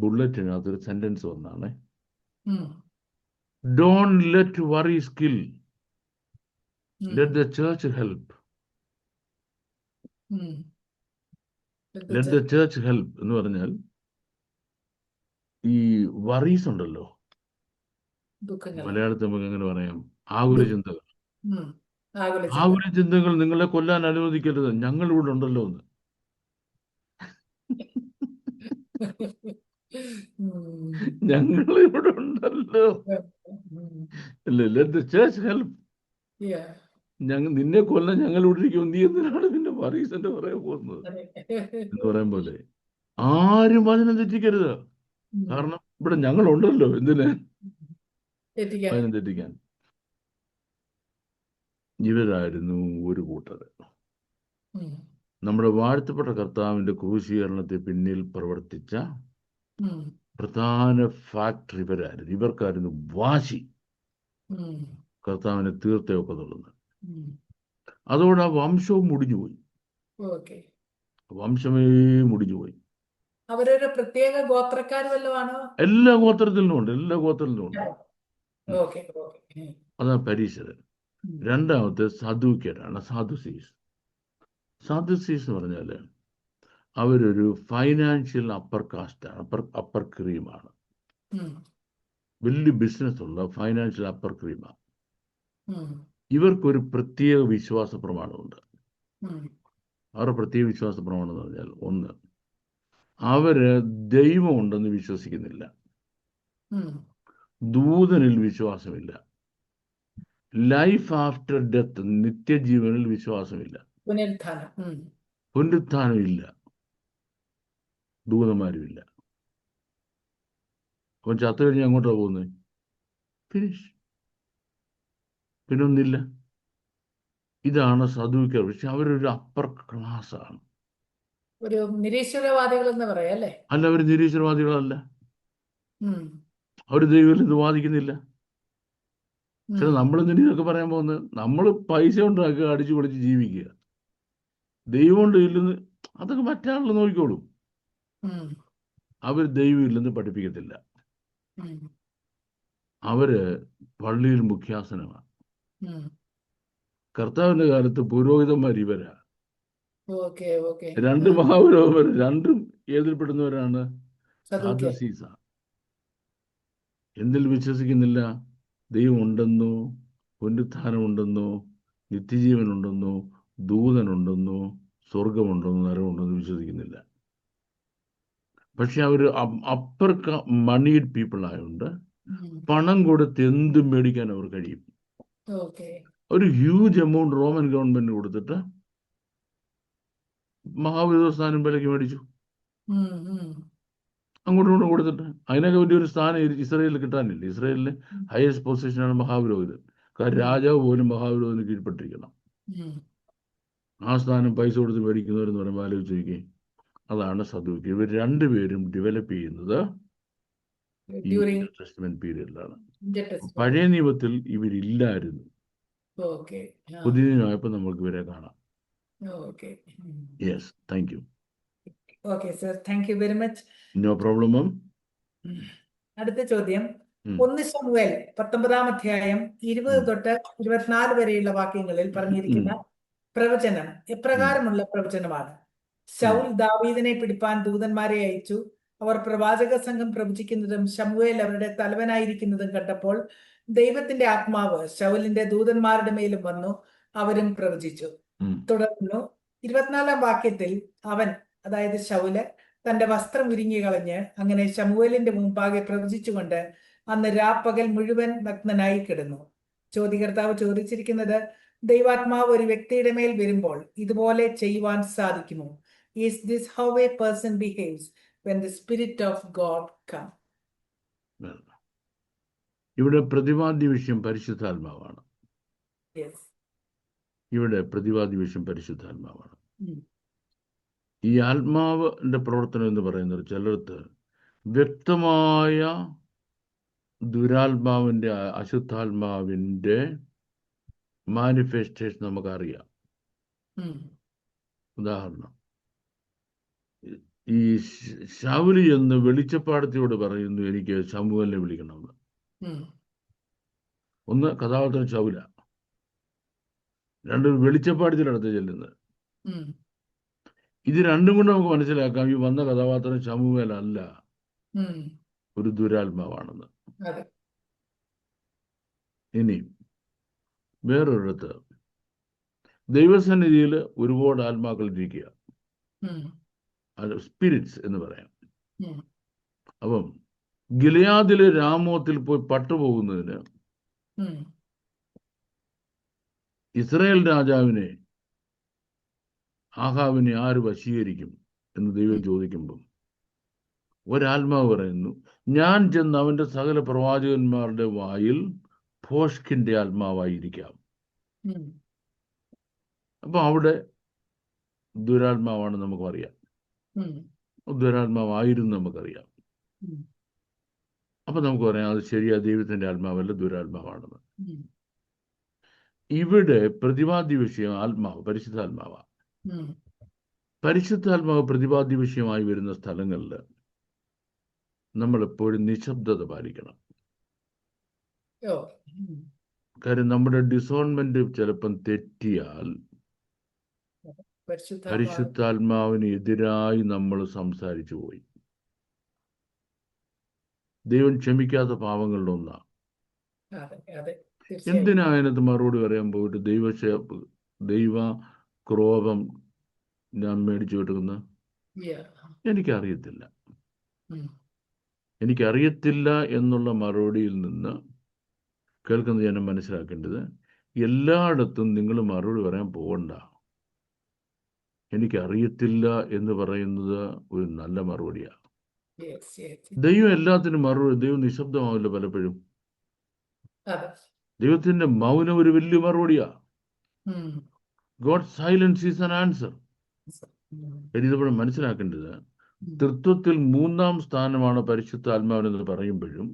ബുള്ളറ്റിനകത്ത് ഒരു സെന്റൻസ് വന്നാണ്, ഉം. ഡോണ്ട് ലെറ്റ് വറി സ്കിൽ, ഉം. Let the church help. ഉം. ലെറ്റ് ദ ചർച്ച് ഹെൽപ്പ് എന്ന് പറഞ്ഞാൽ ഈ വറീസ് ഉണ്ടല്ലോ, ദുഃഖങ്ങൾ, മലയാളത്തിൽ നമുക്ക് എങ്ങനെ പറയാം, ആകുല ചിന്തകൾ. ഉം. ആകുല ചിന്ത. ആകുല ചിന്തകൾ നിങ്ങളെ കൊല്ലാൻ അനുവദിക്കരുത്, ഞങ്ങൾ ഇവിടെ ഉണ്ടല്ലോ എന്ന്. ഉം. ഞങ്ങൾ ഇവിടെ ഉണ്ടല്ലോ. ഉം. അല്ലേ? Let the church help. Yeah. നിന്നെ കൊല്ലാൻ ഞങ്ങൾ ഇവിടെ ഇരിക്കും, നീ എന്തിനാണ് പിന്നെ വറീസിന്റെ പറയാൻ പോകുന്നത് എന്ന് പറയാൻ പോലെ. ആരും വചനം തെറ്റിക്കരുത്, ഉം. കാരണം ഇവിടെ ഞങ്ങൾ ഉണ്ടല്ലോ. എന്തിന് തെറ്റിക്കാൻ. വചനം തെറ്റിക്കാൻ? ഇവരായിരുന്നു ഒരു കൂട്ടർ. ഉം. നമ്മുടെ വാഴ്ത്തപ്പെട്ട കർത്താവിന്റെ ക്രൂശീകരണത്തെ പിന്നിൽ പ്രവർത്തിച്ച ഉം. പ്രധാന ഫാക്ടർ ഇവരായിരുന്നു. ഇവർക്കായിരുന്നു വാശി ഉം. കർത്താവിനെ തീർത്തേ ഒക്കത്തുള്ളത്. ഉം. അതോടെ ആ വംശവും മുടിഞ്ഞുപോയി. ഓക്കെ. വംശമേ മുടിഞ്ഞുപോയി. അവരൊരു പ്രത്യേക ഗോത്രക്കാർ വല്ലതും ആണോ? എല്ലാ ഗോത്രത്തിലും ഉണ്ട്, എല്ലാ ഗോത്രത്തിലും ഉണ്ട്. ഓക്കെ. ഓക്കെ. അതാണ് പരീശര്. രണ്ടാമത്തെ സദൂക്യരാണ്, സാധുസീസ്. സാധുസീസ് എന്ന് പറഞ്ഞാല് അവരൊരു ഫൈനാൻഷ്യൽ അപ്പർ കാസ്റ്റാണ്, അപ്പർ ക്രീമാണ്. വലിയ ബിസിനസ് ഉള്ള ഫൈനാൻഷ്യൽ അപ്പർ ക്രീമാണ്. ഇവർക്കൊരു പ്രത്യേക വിശ്വാസ പ്രമാണമുണ്ട്. അവരുടെ പ്രത്യേക വിശ്വാസ പ്രമാണം എന്ന് പറഞ്ഞാൽ, ഒന്ന്, അവര് ദൈവം ഉണ്ടെന്ന് വിശ്വസിക്കുന്നില്ല, ദൂതനിൽ വിശ്വാസമില്ല, ലൈഫ് ആഫ്റ്റർ ഡെത്ത്, നിത്യജീവനിൽ വിശ്വാസമില്ല, പുനരുത്ഥാനം ഇല്ല, ദൂതന്മാരുമില്ല. അപ്പം ചത്തു കഴിഞ്ഞ് അങ്ങോട്ടാണ് പോകുന്നത്, ഫിനിഷ്, പിന്നൊന്നില്ല. ഇതാണ് സദൂക്യർ. പക്ഷെ അവരൊരു അപ്പർ ക്ലാസ് ആണ്. ഒരു നിരീശ്വരവാദികൾ എന്ന് പറയാം അല്ലേ? അല്ല, അവർ നിരീശ്വരവാദികളല്ല. അവർ ദൈവത്തിൽ ഇത് വാദിക്കുന്നില്ല. പക്ഷെ നമ്മൾ എന്തിനാ ഇതൊക്കെ പറയാൻ പോകുന്നത്? നമ്മൾ പൈസ ഉണ്ടാക്കുക, അടിച്ചു പൊളിച്ച് ജീവിക്കുക. ദൈവം കൊണ്ട് ഇല്ലെന്ന് അതൊക്കെ മറ്റാളുകൾ നോക്കിക്കോളും. അവർ ദൈവം ഇല്ലെന്ന് പഠിപ്പിക്കത്തില്ല. അവര് പള്ളിയിൽ മുഖ്യാസനമാണ്. കർത്താവിന്റെ കാലത്ത് പുരോഹിതന്മാർ ഇവരാ. രണ്ട് മഹാപുരോഹിതന്മാർ, രണ്ടും ഏതിൽപ്പെടുന്നവരാണ്? സാദുസീസാ. എന്തിൽ വിശ്വസിക്കുന്നില്ല? ദൈവം ഉണ്ടെന്നോ, പുനരുത്ഥാനമുണ്ടെന്നോ, നിത്യജീവനുണ്ടെന്നോ, ദൂതനുണ്ടെന്നോ, സ്വർഗമുണ്ടെന്നോ, നരകമുണ്ടെന്നോ വിശ്വസിക്കുന്നില്ല. പക്ഷെ അവർ അപ്പർ മണീഡ് പീപ്പിൾ ആയതുകൊണ്ട് പണം കൊടുത്ത് എന്തും മേടിക്കാൻ അവർ കഴിയും. ഒരു ഹ്യൂജ് എമൗണ്ട് റോമൻ ഗവൺമെന്റ് കൊടുത്തിട്ട് മഹാപുരോഹിതസ്ഥാനം വിലയ്ക്ക് മേടിച്ചു, അങ്ങോട്ടും ഇങ്ങോട്ടും കൊടുത്തിട്ട്. അതിനൊക്കെ വലിയൊരു സ്ഥാനം ഇസ്രായേലിൽ കിട്ടാനില്ല. ഇസ്രായേലിലെ ഹയസ്റ്റ് പൊസിഷനാണ് മഹാപുരോഹിതൻ. കാരണം രാജാവ് പോലും മഹാപുരോഹിതന് കീഴ്പ്പെട്ടിരിക്കണം. ആ സ്ഥാനം പൈസ കൊടുത്ത് മേടിക്കുന്നവരെന്ന് പറയുമ്പോൾ ആലോചിച്ച് നോക്കി. അതാണ് സദൂക്യർ. ഇവർ രണ്ടുപേരും ഡെവലപ്പ് ചെയ്യുന്നത് ഈ ടെസ്റ്റ്മെന്റ് പീരീഡിലാണ്. പഴയ നിയമത്തിൽ ഇവരില്ലായിരുന്നു. ഓക്കെ. ആ. പുതിയ നിയമമായപ്പോൾ നമുക്ക് ഇവരെ കാണാം. Okay. Yes, thank you. Okay sir, thank you very much. No problem ma'am. അടുത്ത ചോദ്യം, 1 ശമൂവേൽ 19-ാം അധ്യായം 20 തൊട്ട് 24 വരെയുള്ള വാക്യങ്ങളിൽ പറഞ്ഞിരിക്കുന്ന പ്രവചനം എപ്രകാരമുള്ള പ്രവചനമാണ്? ശൗൽ ദാവീദിനെ പിടിപ്പാൻ ദൂതന്മാരെ അയച്ചു. അവർ പ്രവാചക സംഘം പ്രവചിക്കുന്നതും ശമൂവേൽ അവരുടെ തലവനായിരിക്കുന്നതും കണ്ടപ്പോൾ ദൈവത്തിന്റെ ആത്മാവ് ശൗലിന്റെ ദൂതന്മാരുടെ മേലും വന്നു, അവരും പ്രവചിച്ചു. തുടർന്നു 24-ാം വാക്യത്തിൽ അവൻ, അതായത് ശൗല്, തന്റെ വസ്ത്രം ഉരിഞ്ഞു കളഞ്ഞ് അങ്ങനെ ശമൂവേലിന്റെ മുമ്പാകെ പ്രവചിച്ചുകൊണ്ട് അന്ന് രാപ്പകൽ മുഴുവൻ നഗ്നനായി കിടന്നു. ചോദ്യകർത്താവ് ചോദിച്ചിരിക്കുന്നത്, ദൈവാത്മാവ് ഒരു വ്യക്തിയുടെ മേൽ വരുമ്പോൾ ഇതുപോലെ ചെയ്യുവാൻ സാധിക്കുമോ? Is this how a person behaves when the Spirit of God comes? ഇവിടെ പ്രതിപാദ്യ വിഷയം പരിശുദ്ധാത്മാവാണ്. Yes. ഇവിടെ പ്രതിപാദ്യ വിഷയം പരിശുദ്ധാത്മാവാണ്. ഈ ആത്മാവിന്റെ പ്രവർത്തനം എന്ന് പറയുന്നത് ചിലർക്ക് വ്യക്തമായ ദുരാത്മാവിന്റെ അശുദ്ധാത്മാവിന്റെ മാനിഫെസ്റ്റേഷൻ നമുക്കറിയാം. ഉദാഹരണം, ഈ ശൗല് എന്ന് വെളിച്ചപ്പാടത്തിയോട് പറയുന്നു, എനിക്ക് ശമൂവേലിനെ വിളിക്കണമെന്ന്. ഒന്ന് കഥാപാത്രം ശൗല, രണ്ട് വെളിച്ചപ്പാടത്തിനടുത്ത് ചെല്ലുന്നത്. ഇത് രണ്ടും കൊണ്ട് നമുക്ക് മനസ്സിലാക്കാം ഈ വന്ന കഥാപാത്രം ശമൂവേലല്ല, ഒരു ദുരാത്മാവാണെന്ന്. ഇനി വേറൊരിടത്ത് ദൈവസന്നിധിയിൽ ഒരുപാട് ആത്മാക്കൾ ഇരിക്കുക, സ്പിരിറ്റ്സ് എന്ന് പറയാം. അപ്പം ഗിലെയാദിലെ രാമോത്തിൽ പോയി പട്ടുപോകുന്നതിന് ഇസ്രായേൽ രാജാവിനെ, ആഹാബിനെ ആര് വശീകരിക്കും എന്ന് ദൈവം ചോദിക്കുമ്പം ഒരാത്മാവ് പറയുന്നു, ഞാൻ ചെന്ന് അവന്റെ സകല പ്രവാചകന്മാരുടെ വായിൽ ഭോഷ്കിന്റെ ആത്മാവായിരിക്കാം. അപ്പൊ അവിടെ ദുരാത്മാവാണ് നമുക്കറിയാം, ദുരാത്മാവായിരുന്നു നമുക്കറിയാം. അപ്പൊ നമുക്ക് പറയാം അത് ശരിയാ, ദൈവത്തിന്റെ ആത്മാവല്ല, ദുരാത്മാവാണെന്ന്. ഇവിടെ പ്രതിപാദ്യ വിഷയം ആത്മാവ്, പരിശുദ്ധാത്മാവാണ്. പരിശുദ്ധാത്മാവ് പ്രതിപാദ്യ വിഷയമായി വരുന്ന സ്ഥലങ്ങളിൽ നമ്മൾ എപ്പോഴും നിശബ്ദത പാലിക്കണം. കാര്യം നമ്മുടെ ഡിസോൺമെന്റ് ചിലപ്പം തെറ്റിയാൽ പരിശുദ്ധാത്മാവിന് എതിരായി നമ്മൾ സംസാരിച്ചു പോയി. ദൈവം ക്ഷമിക്കാത്ത പാവങ്ങളുടെ ഒന്നാണ്. എന്തിനാ അതിനകത്ത് മറുപടി പറയാൻ പോയിട്ട് ദൈവ ക്രോധം ഞാൻ മേടിച്ചു കിട്ടുന്ന? എനിക്കറിയത്തില്ല. എനിക്കറിയത്തില്ല എന്നുള്ള മറുപടിയിൽ നിന്ന് കേൾക്കുന്ന ജനം മനസ്സിലാക്കേണ്ടത്, എല്ലായിടത്തും നിങ്ങൾ മറുപടി പറയാൻ പോകണ്ട. എനിക്കറിയത്തില്ല എന്ന് പറയുന്നത് ഒരു നല്ല മറുപടിയാണ്. ദൈവം എല്ലാത്തിനും മറുപടി, ദൈവം നിശബ്ദമാവില്ല പലപ്പോഴും. ദൈവത്തിന്റെ മൗനം ഒരു വലിയ മറുപടിയാ. God silence is an answer. ഇതിവിടെ മനസ്സിലാക്കേണ്ടത്, തൃത്വത്തിൽ 3-ാം സ്ഥാനമാണ് പരിശുദ്ധാത്മാവെന്ന് പറയുമ്പോഴും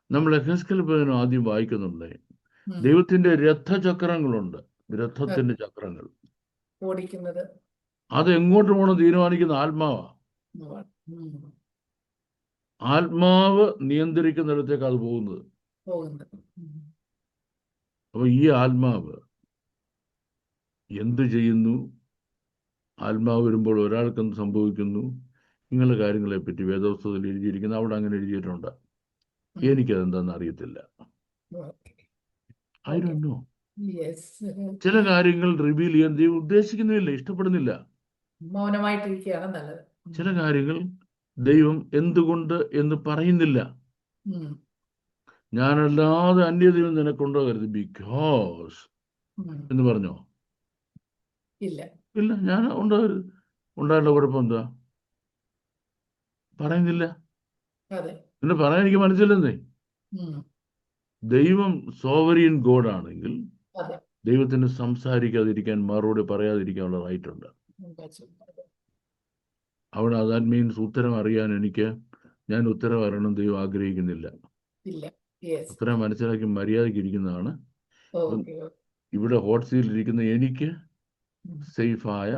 നമ്മൾ എഹെസ്കേൽ ആദ്യം വായിക്കുന്നുണ്ട്, ദൈവത്തിന്റെ രഥചക്രങ്ങളുണ്ട്, രഥത്തിന്റെ ചക്രങ്ങൾ ഓടിക്കുന്നത്. അത് എങ്ങോട്ട് പോകണം തീരുമാനിക്കുന്ന ആത്മാവാ. ആത്മാവ് നിയന്ത്രിക്കുന്നിടത്തേക്ക് അത് പോകുന്നത്. അപ്പൊ ഈ ആത്മാവ് എന്തു ചെയ്യുന്നു? ആത്മാവ് വരുമ്പോൾ ഒരാൾക്ക് എന്ത് സംഭവിക്കുന്നു? ഇങ്ങനെയുള്ള കാര്യങ്ങളെ പറ്റി വേദപുസ്തകത്തിൽ എഴുതിയിരിക്കുന്നു. അവിടെ അങ്ങനെ എഴുതിയിട്ടുണ്ട്. എനിക്കതെന്താന്ന് അറിയത്തില്ല. I don't know. ചില കാര്യങ്ങൾ റിവീൽ ചെയ്യാൻ ദൈവം ഉദ്ദേശിക്കുന്നില്ല, ഇഷ്ടപ്പെടുന്നില്ല. മൗനമായിട്ടിരിക്കുകയാണ് നല്ലത്. ചില കാര്യങ്ങൾ ദൈവം എന്തുകൊണ്ട് എന്ന് പറയുന്നില്ല. ഞാനല്ലാതെ അന്യദൈവം നിനക്കുണ്ടോ കരുതി, ബിക്കോസ് എന്ന് പറഞ്ഞോ? ഇല്ല, ഞാൻ ഉണ്ടാകരുത്. ഉണ്ടായുള്ള കുഴപ്പം എന്താ? പറയുന്നില്ല. പിന്നെ പറയാൻ എനിക്ക് മനസ്സിലെന്നേ. ദൈവം സോവറിയൻ ഗോഡ് ആണെങ്കിൽ ദൈവത്തിന് സംസാരിക്കാതിരിക്കാൻ, മറുപടി പറയാതിരിക്കാനുള്ള റൈറ്റ് ഉണ്ട്. അവിടെ ദാറ്റ് മീൻസ് ഉത്തരം അറിയാൻ ഞാൻ ഉത്തരം അറിയണം ദൈവം ആഗ്രഹിക്കുന്നില്ല. ഉത്തരം മനസ്സിലാക്കി മര്യാദയ്ക്ക് ഇരിക്കുന്നതാണ് അപ്പം ഓക്കെ. ഇവിടെ ഹോട്ട് സീറ്റിലിരിക്കുന്ന എനിക്ക് ഉം. സേഫായ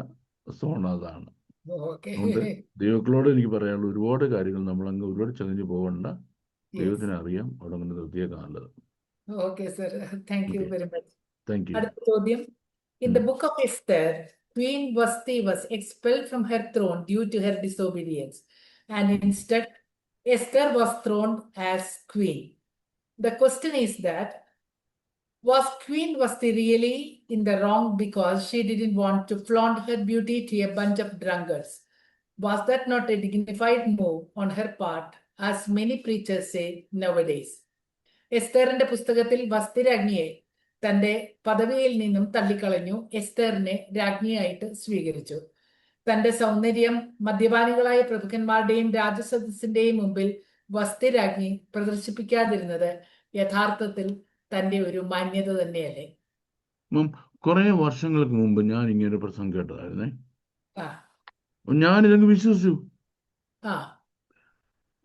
സോൺ അതാണ്. ഓക്കെ. അതുകൊണ്ട് ദൈവങ്ങളോട് എനിക്ക് പറയാനുള്ള ഒരുപാട് കാര്യങ്ങൾ നമ്മളങ്ങ് ഒരുപാട് ചതിഞ്ഞ് പോകണ്ട. യെസ്. ദൈവത്തിന് അറിയാം അവിടെ അങ്ങനെ നിർത്തിയേക്കാൻ നല്ലത്. Okay sir, thank you okay, very much. Thank you. അടുത്ത ചോദ്യം. In the book of Esther, Queen Vashti was expelled from her throne due to her disobedience, and instead Esther was throned as queen. The question is that, was Queen Vashti really in the wrong because she didn't want to flaunt her beauty to a bunch of drunkards? Was that not a dignified move on her part, as many preachers say nowadays? എസ്തേറിന്റെ പുസ്തകത്തിൽ വസ്തി രാജ്ഞിയെ തന്റെ പദവിയിൽ നിന്നും തള്ളിക്കളഞ്ഞു. എസ്തേറിനെ രാജ്ഞിയായിട്ട് സ്വീകരിച്ചു. തന്റെ സൗന്ദര്യം മദ്യപാനികളായ പ്രഭുക്കന്മാരുടെയും രാജസദസ്സിന്റെയും മുമ്പിൽ വസ്തി രാജ്ഞി പ്രദർശിപ്പിക്കാതിരുന്നത് യഥാർത്ഥത്തിൽ തന്റെ ഒരു മാന്യത തന്നെയല്ലേ? കുറെ വർഷങ്ങൾക്ക് മുമ്പ് ഞാൻ ഇങ്ങനെ ഒരു പ്രസംഗം കേട്ടതായിരുന്നേ. ആ ഞാനിതങ്ങ് വിശ്വസിച്ചു. ആ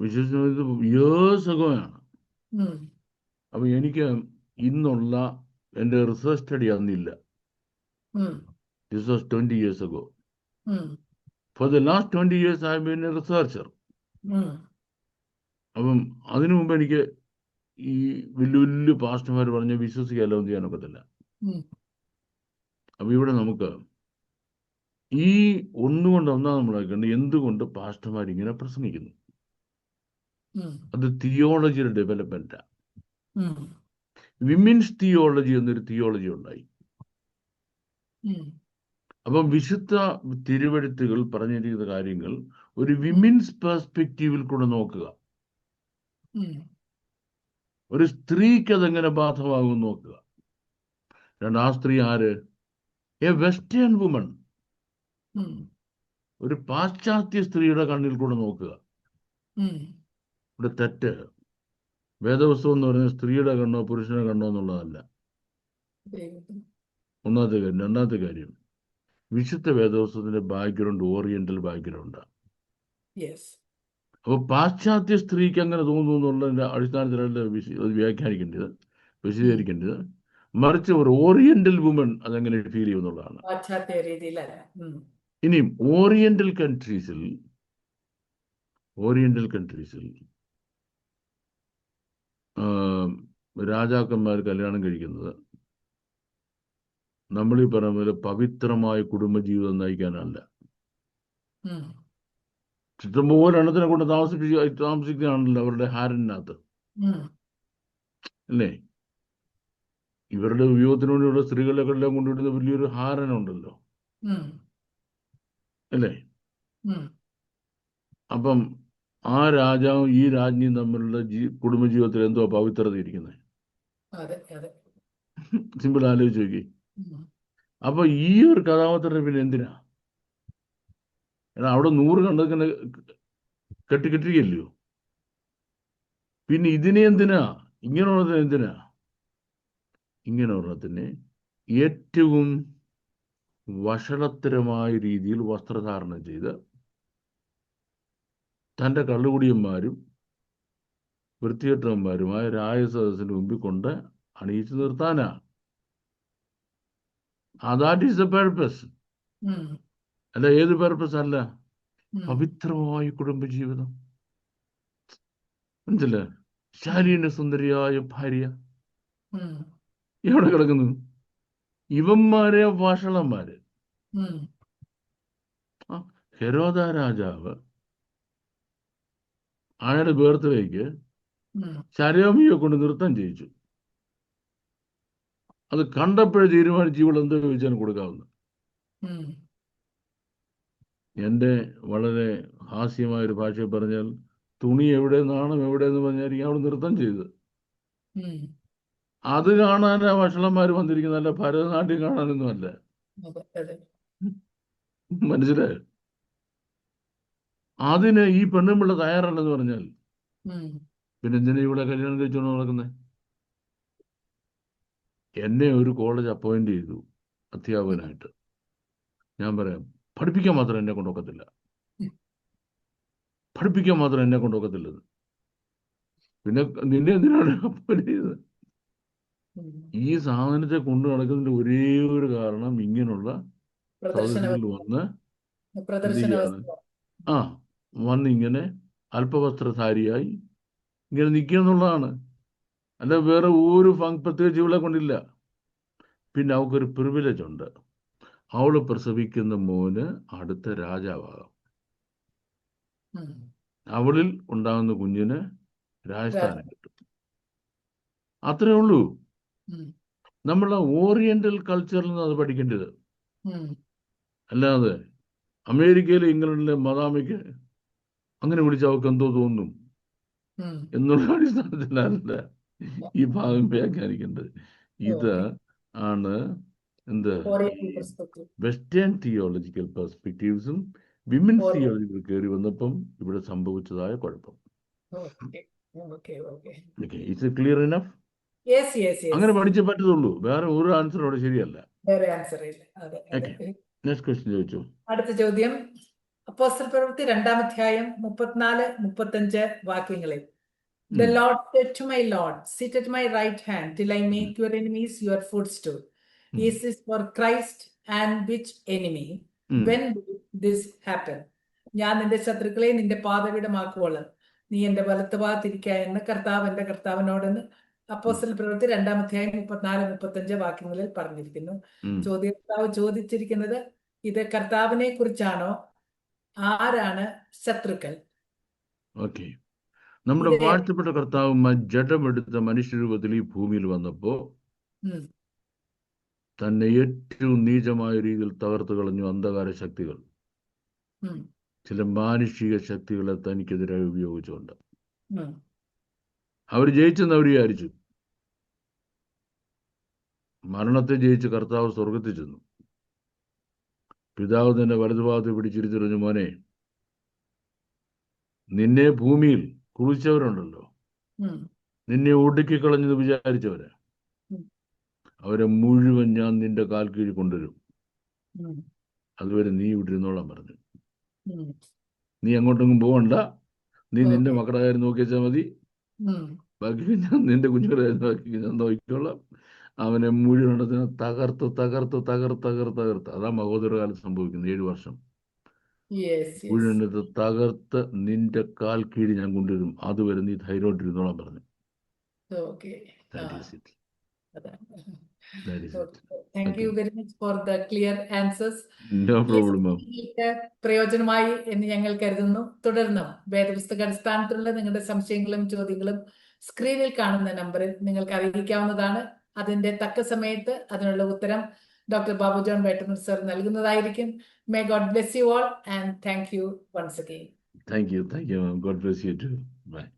വിശ്വസിച്ചത് ഇയേഴ്സ് ago ആണ്. ഉം, അപ്പൊ എനിക്ക് ഇന്നുള്ള എൻ്റെ റിസർച്ച് സ്റ്റഡി അന്നില്ല. Um, this was 20 years ago. Um, for the last 20 years I been a researcher. Um, അപ്പം അതിനു മുമ്പ് എനിക്ക് ഈ വലിയ വലിയ പാസ്റ്റർമാർ പറഞ്ഞ് വിശ്വസിക്കാമല്ലോ എന്ന് ചെയ്യാനൊക്കത്തില്ല. ഉം, അപ്പൊ ഇവിടെ നമുക്ക് ഈ ഒന്നുകൊണ്ട് ഒന്നാം നമ്മളാക്കേണ്ടത് എന്തുകൊണ്ട് പാസ്റ്റർമാർ ഇങ്ങനെ പ്രസംഗിക്കുന്നു. ഉം, അത് തിയോളജിയുടെ ഡെവലപ്മെന്റാണ്. ഉം, വിമൻസ് തിയോളജി എന്നൊരു തിയോളജി ഉണ്ടായി. ഉം, അപ്പം വിശുദ്ധ തിരുവെഴുത്തുകൾ പറഞ്ഞിരിക്കുന്ന കാര്യങ്ങൾ ഒരു വിമൻസ് പെർസ്പെക്റ്റീവിൽ കൂടെ നോക്കുക. ഉം, ഒരു സ്ത്രീക്ക് അതെങ്ങനെ ബാധകമാകും നോക്കുക. ആ സ്ത്രീ ആര്? A western woman. ഉം, ഒരു പാശ്ചാത്യ സ്ത്രീയുടെ കണ്ണിൽ കൂടെ നോക്കുക. ഉം, ഇവിടെ തെറ്റ്. വേദപുസ്തകം എന്ന് പറയുന്നത് സ്ത്രീയുടെ കണ്ണോ പുരുഷന്റെ കണ്ണോ എന്നുള്ളതല്ല. ദൈവത്തിന്. ഒന്നാമത്തെ കാര്യം. രണ്ടാമത്തെ കാര്യം, വിശുദ്ധ വേദപുസ്തകത്തിന്റെ ബാക്ക്ഗ്രൗണ്ട് ഓറിയന്റൽ ബാക്ക്ഗ്രൗണ്ടാണ്. യെസ്. അപ്പോൾ പാശ്ചാത്യ സ്ത്രീക്ക് അങ്ങനെ തോന്നുന്നു എന്നുള്ളതിന്റെ അടിസ്ഥാനത്തിലല്ല വ്യാഖ്യാനിക്കേണ്ടത്, വിശദീകരിക്കേണ്ടത്. മറിച്ച് ഒരു ഓറിയന്റൽ വുമൺ അതെങ്ങനെ ഫീൽ ചെയ്യുന്നുള്ളതാണ്. പാശ്ചാത്യ രീതിയിലല്ല. ഇനിയും ഓറിയന്റൽ കൺട്രീസിൽ രാജാക്കന്മാർ കല്യാണം കഴിക്കുന്നത് നമ്മൾ ഈ പറഞ്ഞ പോലെ പവിത്രമായ കുടുംബജീവിതം നയിക്കാനല്ല. ഇഷ്ടംപോലെ എണ്ണത്തിനെ കൊണ്ട് താമസിക്കുകയാണല്ലോ അവരുടെ ഹാരനകത്ത്, അല്ലേ? ഇവരുടെ ഉപയോഗത്തിന് വേണ്ടിയുള്ള സ്ത്രീകളൊക്കെ എല്ലാം കൊണ്ടുവിടുന്ന വലിയൊരു ഹാരനുണ്ടല്ലോ, അല്ലേ? അപ്പം ആ രാജാവും ഈ രാജ്ഞിയും തമ്മിലുള്ള കുടുംബജീവിതത്തിൽ എന്തോ പവിത്രത ഇരിക്കുന്നത്. സിമ്പിൾ ആലോചിച്ച് നോക്കി. അപ്പൊ ഈ ഒരു കഥാപാത്രത്തിന് പിന്നെ എന്തിനാ? അവിടെ 100 കണക്കിന് കെട്ടിക്കെട്ടിരിക്കല്ലോ. പിന്നെ ഇതിനെ എന്തിനാ? ഇങ്ങനെയുള്ളതിന് എന്തിനാ? ഇങ്ങനെയുള്ളതിന് ഏറ്റവും വഷളത്തരമായ രീതിയിൽ വസ്ത്രധാരണം ചെയ്ത് തൻ്റെ കള്ളുകുടിയന്മാരും വൃത്തികെട്ടവന്മാരുമായ രാജസദസ്സിന് മുമ്പിൽ കൊണ്ട് അണിയിച്ചു നിർത്താനാ. That is the purpose. അല്ല, ഏത് പർപ്പസ് അല്ല? പവിത്രമായ കുടുംബജീവിതം. മനസ്സില്ല? ശാലീന സുന്ദരിയായ ഭാര്യ എവിടെ കിടക്കുന്നു? ഇവന്മാരെ വഷളന്മാര്. ഹെരോദ രാജാവ് അയാളുടെ ബേർത്തിലേക്ക് ശരയോമിയെ കൊണ്ട് നൃത്തം ചെയ്യിച്ചു. അത് കണ്ടപ്പോഴേ തീരുമാനിച്ചു ഇവൾ എന്തോ ചോദിച്ചാൽ കൊടുക്കാവുന്ന. എൻ്റെ വളരെ ഹാസ്യമായൊരു ഭാഷയിൽ പറഞ്ഞാൽ, തുണി എവിടെ, നാണം എവിടെയെന്ന് പറഞ്ഞായിരിക്കും അവൾ നൃത്തം ചെയ്തത്. അത് കാണാനാ വഷളന്മാർ വന്നിരിക്കുന്നത്, അല്ല ഭരതനാട്യം കാണാനൊന്നും അല്ല. മനസ്സിലായോ? അതിന് ഈ പെണ്ണുമ്പിള്ള തയ്യാറല്ലെന്ന് പറഞ്ഞാൽ പിന്നെ എന്തിനാ ഇവിടെ കല്യാണം കഴിച്ചുകൊണ്ട് നടക്കുന്നത്? എന്നെ ഒരു കോളേജ് അപ്പോയിന്റ് ചെയ്തു അധ്യാപകനായിട്ട്. ഞാൻ പറയാം, പഠിപ്പിക്കാൻ മാത്രം എന്നെ കൊണ്ടൊക്കത്തില്ല, പഠിപ്പിക്കാൻ മാത്രം എന്നെ കൊണ്ടൊക്കത്തില്ലത്. പിന്നെ നിന്നെ എന്തിനാണ് അപ്പോയിന്റ് ചെയ്തത്? ഉം. ഈ സാധനത്തെ കൊണ്ടു നടക്കുന്നതിന്റെ ഒരേ ഒരു കാരണം ഇങ്ങനെയുള്ള പ്രദർശന സദസ്സുകളിൽ വന്ന് എന്ത് പ്രദർശന ചെയ്യാണ്? വസ്തു. ആ വന്നിങ്ങനെ അല്പവസ്ത്രധാരിയായി ഇങ്ങനെ നിൽക്കുക എന്നുള്ളതാണ്. അല്ല വേറെ ഒരു പ്രത്യേകിച്ച് ഇവളെ കൊണ്ടില്ല. പിന്നെ അവൾക്കൊരു പ്രിവിലേജ് ഉണ്ട്. അവള് പ്രസവിക്കുന്ന മോന് അടുത്ത രാജാവാകാം. ഉം. അവളിൽ ഉണ്ടാകുന്ന കുഞ്ഞിന് രാജസ്ഥാനം രാജ- കിട്ടും. അത്രേ ഉള്ളൂ. ഉം. നമ്മളെ ഓറിയന്റൽ കൾച്ചറിൽ നിന്ന് അത് പഠിക്കേണ്ടത്. ഉം. അല്ലാതെ അമേരിക്കയിലെ ഇംഗ്ലണ്ടിലെ മദാമയ്ക്ക് അങ്ങനെ വിളിച്ച് അവർക്ക് എന്തോ തോന്നും ഉം. എന്നുള്ള അടിസ്ഥാനത്തിലല്ല ഈ ഭാഗം വ്യാഖ്യാനിക്കേണ്ടത്. ഇത് ഓക്കെ. ആണ് എന്ത് ഓറിയന്റൽ പെർസ്പെക്റ്റീവ്. വെസ്റ്റേൺ തിയോളജിക്കൽ പെർസ്പെക്റ്റീവ്സും വിമൻസ് ഓറിയന്റൽ. തിയോളജികൾ കയറി വന്നപ്പം ഇവിടെ സംഭവിച്ചതായ കുഴപ്പം. Okay. Okay. Okay. Okay, it's clear enough. Yes yes അങ്ങനെ യെസ്. പഠിച്ചേ പറ്റത്തുള്ളൂ. വേറെ ഒരു ആൻസർ അവിടെ ശരിയല്ല. വേറെ ആൻസർ ഇല്ല. അതെ ഓക്കെ, അതെ. നെക്സ്റ്റ് ക്വസ്റ്റ്യൻ ചോദിച്ചു. അടുത്ത ചോദ്യം അപ്പോസ്തല പ്രവൃത്തി 2-ാം അധ്യായം 34-35 വാക്യങ്ങളിൽ The Lord said to my Lord, sit at my right hand till I make your enemies your footstool. Is this for Christ, and which enemy? When will this happen? ഞാൻ നിന്റെ ശത്രുക്കളെ നിന്റെ പാദപീഠമാക്കുവോളം നീ എന്റെ വലത്ത് ഭാഗത്തിരിക്ക എന്ന് കർത്താവിനോടെന്ന് അപ്പോസ്തല പ്രവൃത്തി 2-ാം അധ്യായം 34-35 വാക്യങ്ങളിൽ പറഞ്ഞിരിക്കുന്നു. ചോദ്യകർത്താവ് ചോദിച്ചിരിക്കുന്നത് ഇത് കർത്താവിനെ കുറിച്ചാണോ? ആരാണ് ശത്രുക്കൾ? ഓക്കെ, നമ്മുടെ ഇത് വാഴ്ത്തപ്പെട്ട കർത്താവ് ജഡമെടുത്ത മനുഷ്യരൂപത്തിൽ ഈ ഭൂമിയിൽ വന്നപ്പോ തന്നെ ഏറ്റവും നീചമായ രീതിയിൽ തകർത്തു കളഞ്ഞു അന്ധകാര ശക്തികൾ. ചില മാനുഷിക ശക്തികളെ തനിക്കെതിരായി ഉപയോഗിച്ചുകൊണ്ട് അവർ ജയിച്ചെന്ന് അവർ വിചാരിച്ചു. മരണത്തെ ജയിച്ച് കർത്താവ് സ്വർഗത്തിൽ ചെന്നു. പിതാവ് തന്നെ വലതുഭാഗത്ത് പിടിച്ചിരുത്തിറിഞ്ഞു, മോനെ, നിന്നെ ഭൂമിയിൽ കുറിച്ചവരുണ്ടല്ലോ, നിന്നെ ഒടുക്കിക്കളഞ്ഞെന്ന് വിചാരിച്ചവരെ, അവരെ മുഴുവൻ ഞാൻ നിന്റെ കാൽ കീഴിൽ കൊണ്ടുവരും. അതുവരെ നീ ഇവിടെ ഇരുന്നോളാൻ പറഞ്ഞു. നീ അങ്ങോട്ടെങ്കിലും പോകണ്ട, നീ നിന്റെ മക്കളുടെ കാര്യം നോക്കിയാൽ മതി, ബാക്കി ഞാൻ നിന്റെ കുഞ്ഞുങ്ങളുടെ കാര്യം ഞാൻ നോക്കിക്കോളാം. അവനെ മുഴുവൻ തകർത്ത് അതാ മഹോദരകാലം സംഭവിക്കുന്നത്. 7 വർഷം മുഴുവൻ തകർത്ത് നിന്റെ കാൽ കീഴിൽ ഞാൻ കൊണ്ടുവരും. അതുവരെ നീ ധൈര്യമായിട്ടിരുന്നോളാൻ പറഞ്ഞു. Thank you very much for the clear answers. No problem. പ്രയോജനമായി എന്ന് ഞങ്ങൾ കരുതുന്നു. തുടർന്നും വേദപുസ്തക അടിസ്ഥാനത്തിലുള്ള നിങ്ങളുടെ സംശയങ്ങളും ചോദ്യങ്ങളും സ്ക്രീനിൽ കാണുന്ന നമ്പറിൽ നിങ്ങൾക്ക് അറിയിക്കാവുന്നതാണ്. അതിന്റെ തക്ക സമയത്ത് അതിനുള്ള ഉത്തരം ഡോക്ടർ ബാബു ജോൺ വേട്ടൂർ സർ നൽകുന്നതായിരിക്കും. May God bless you all and thank you once again. Thank you. God bless you too. Bye.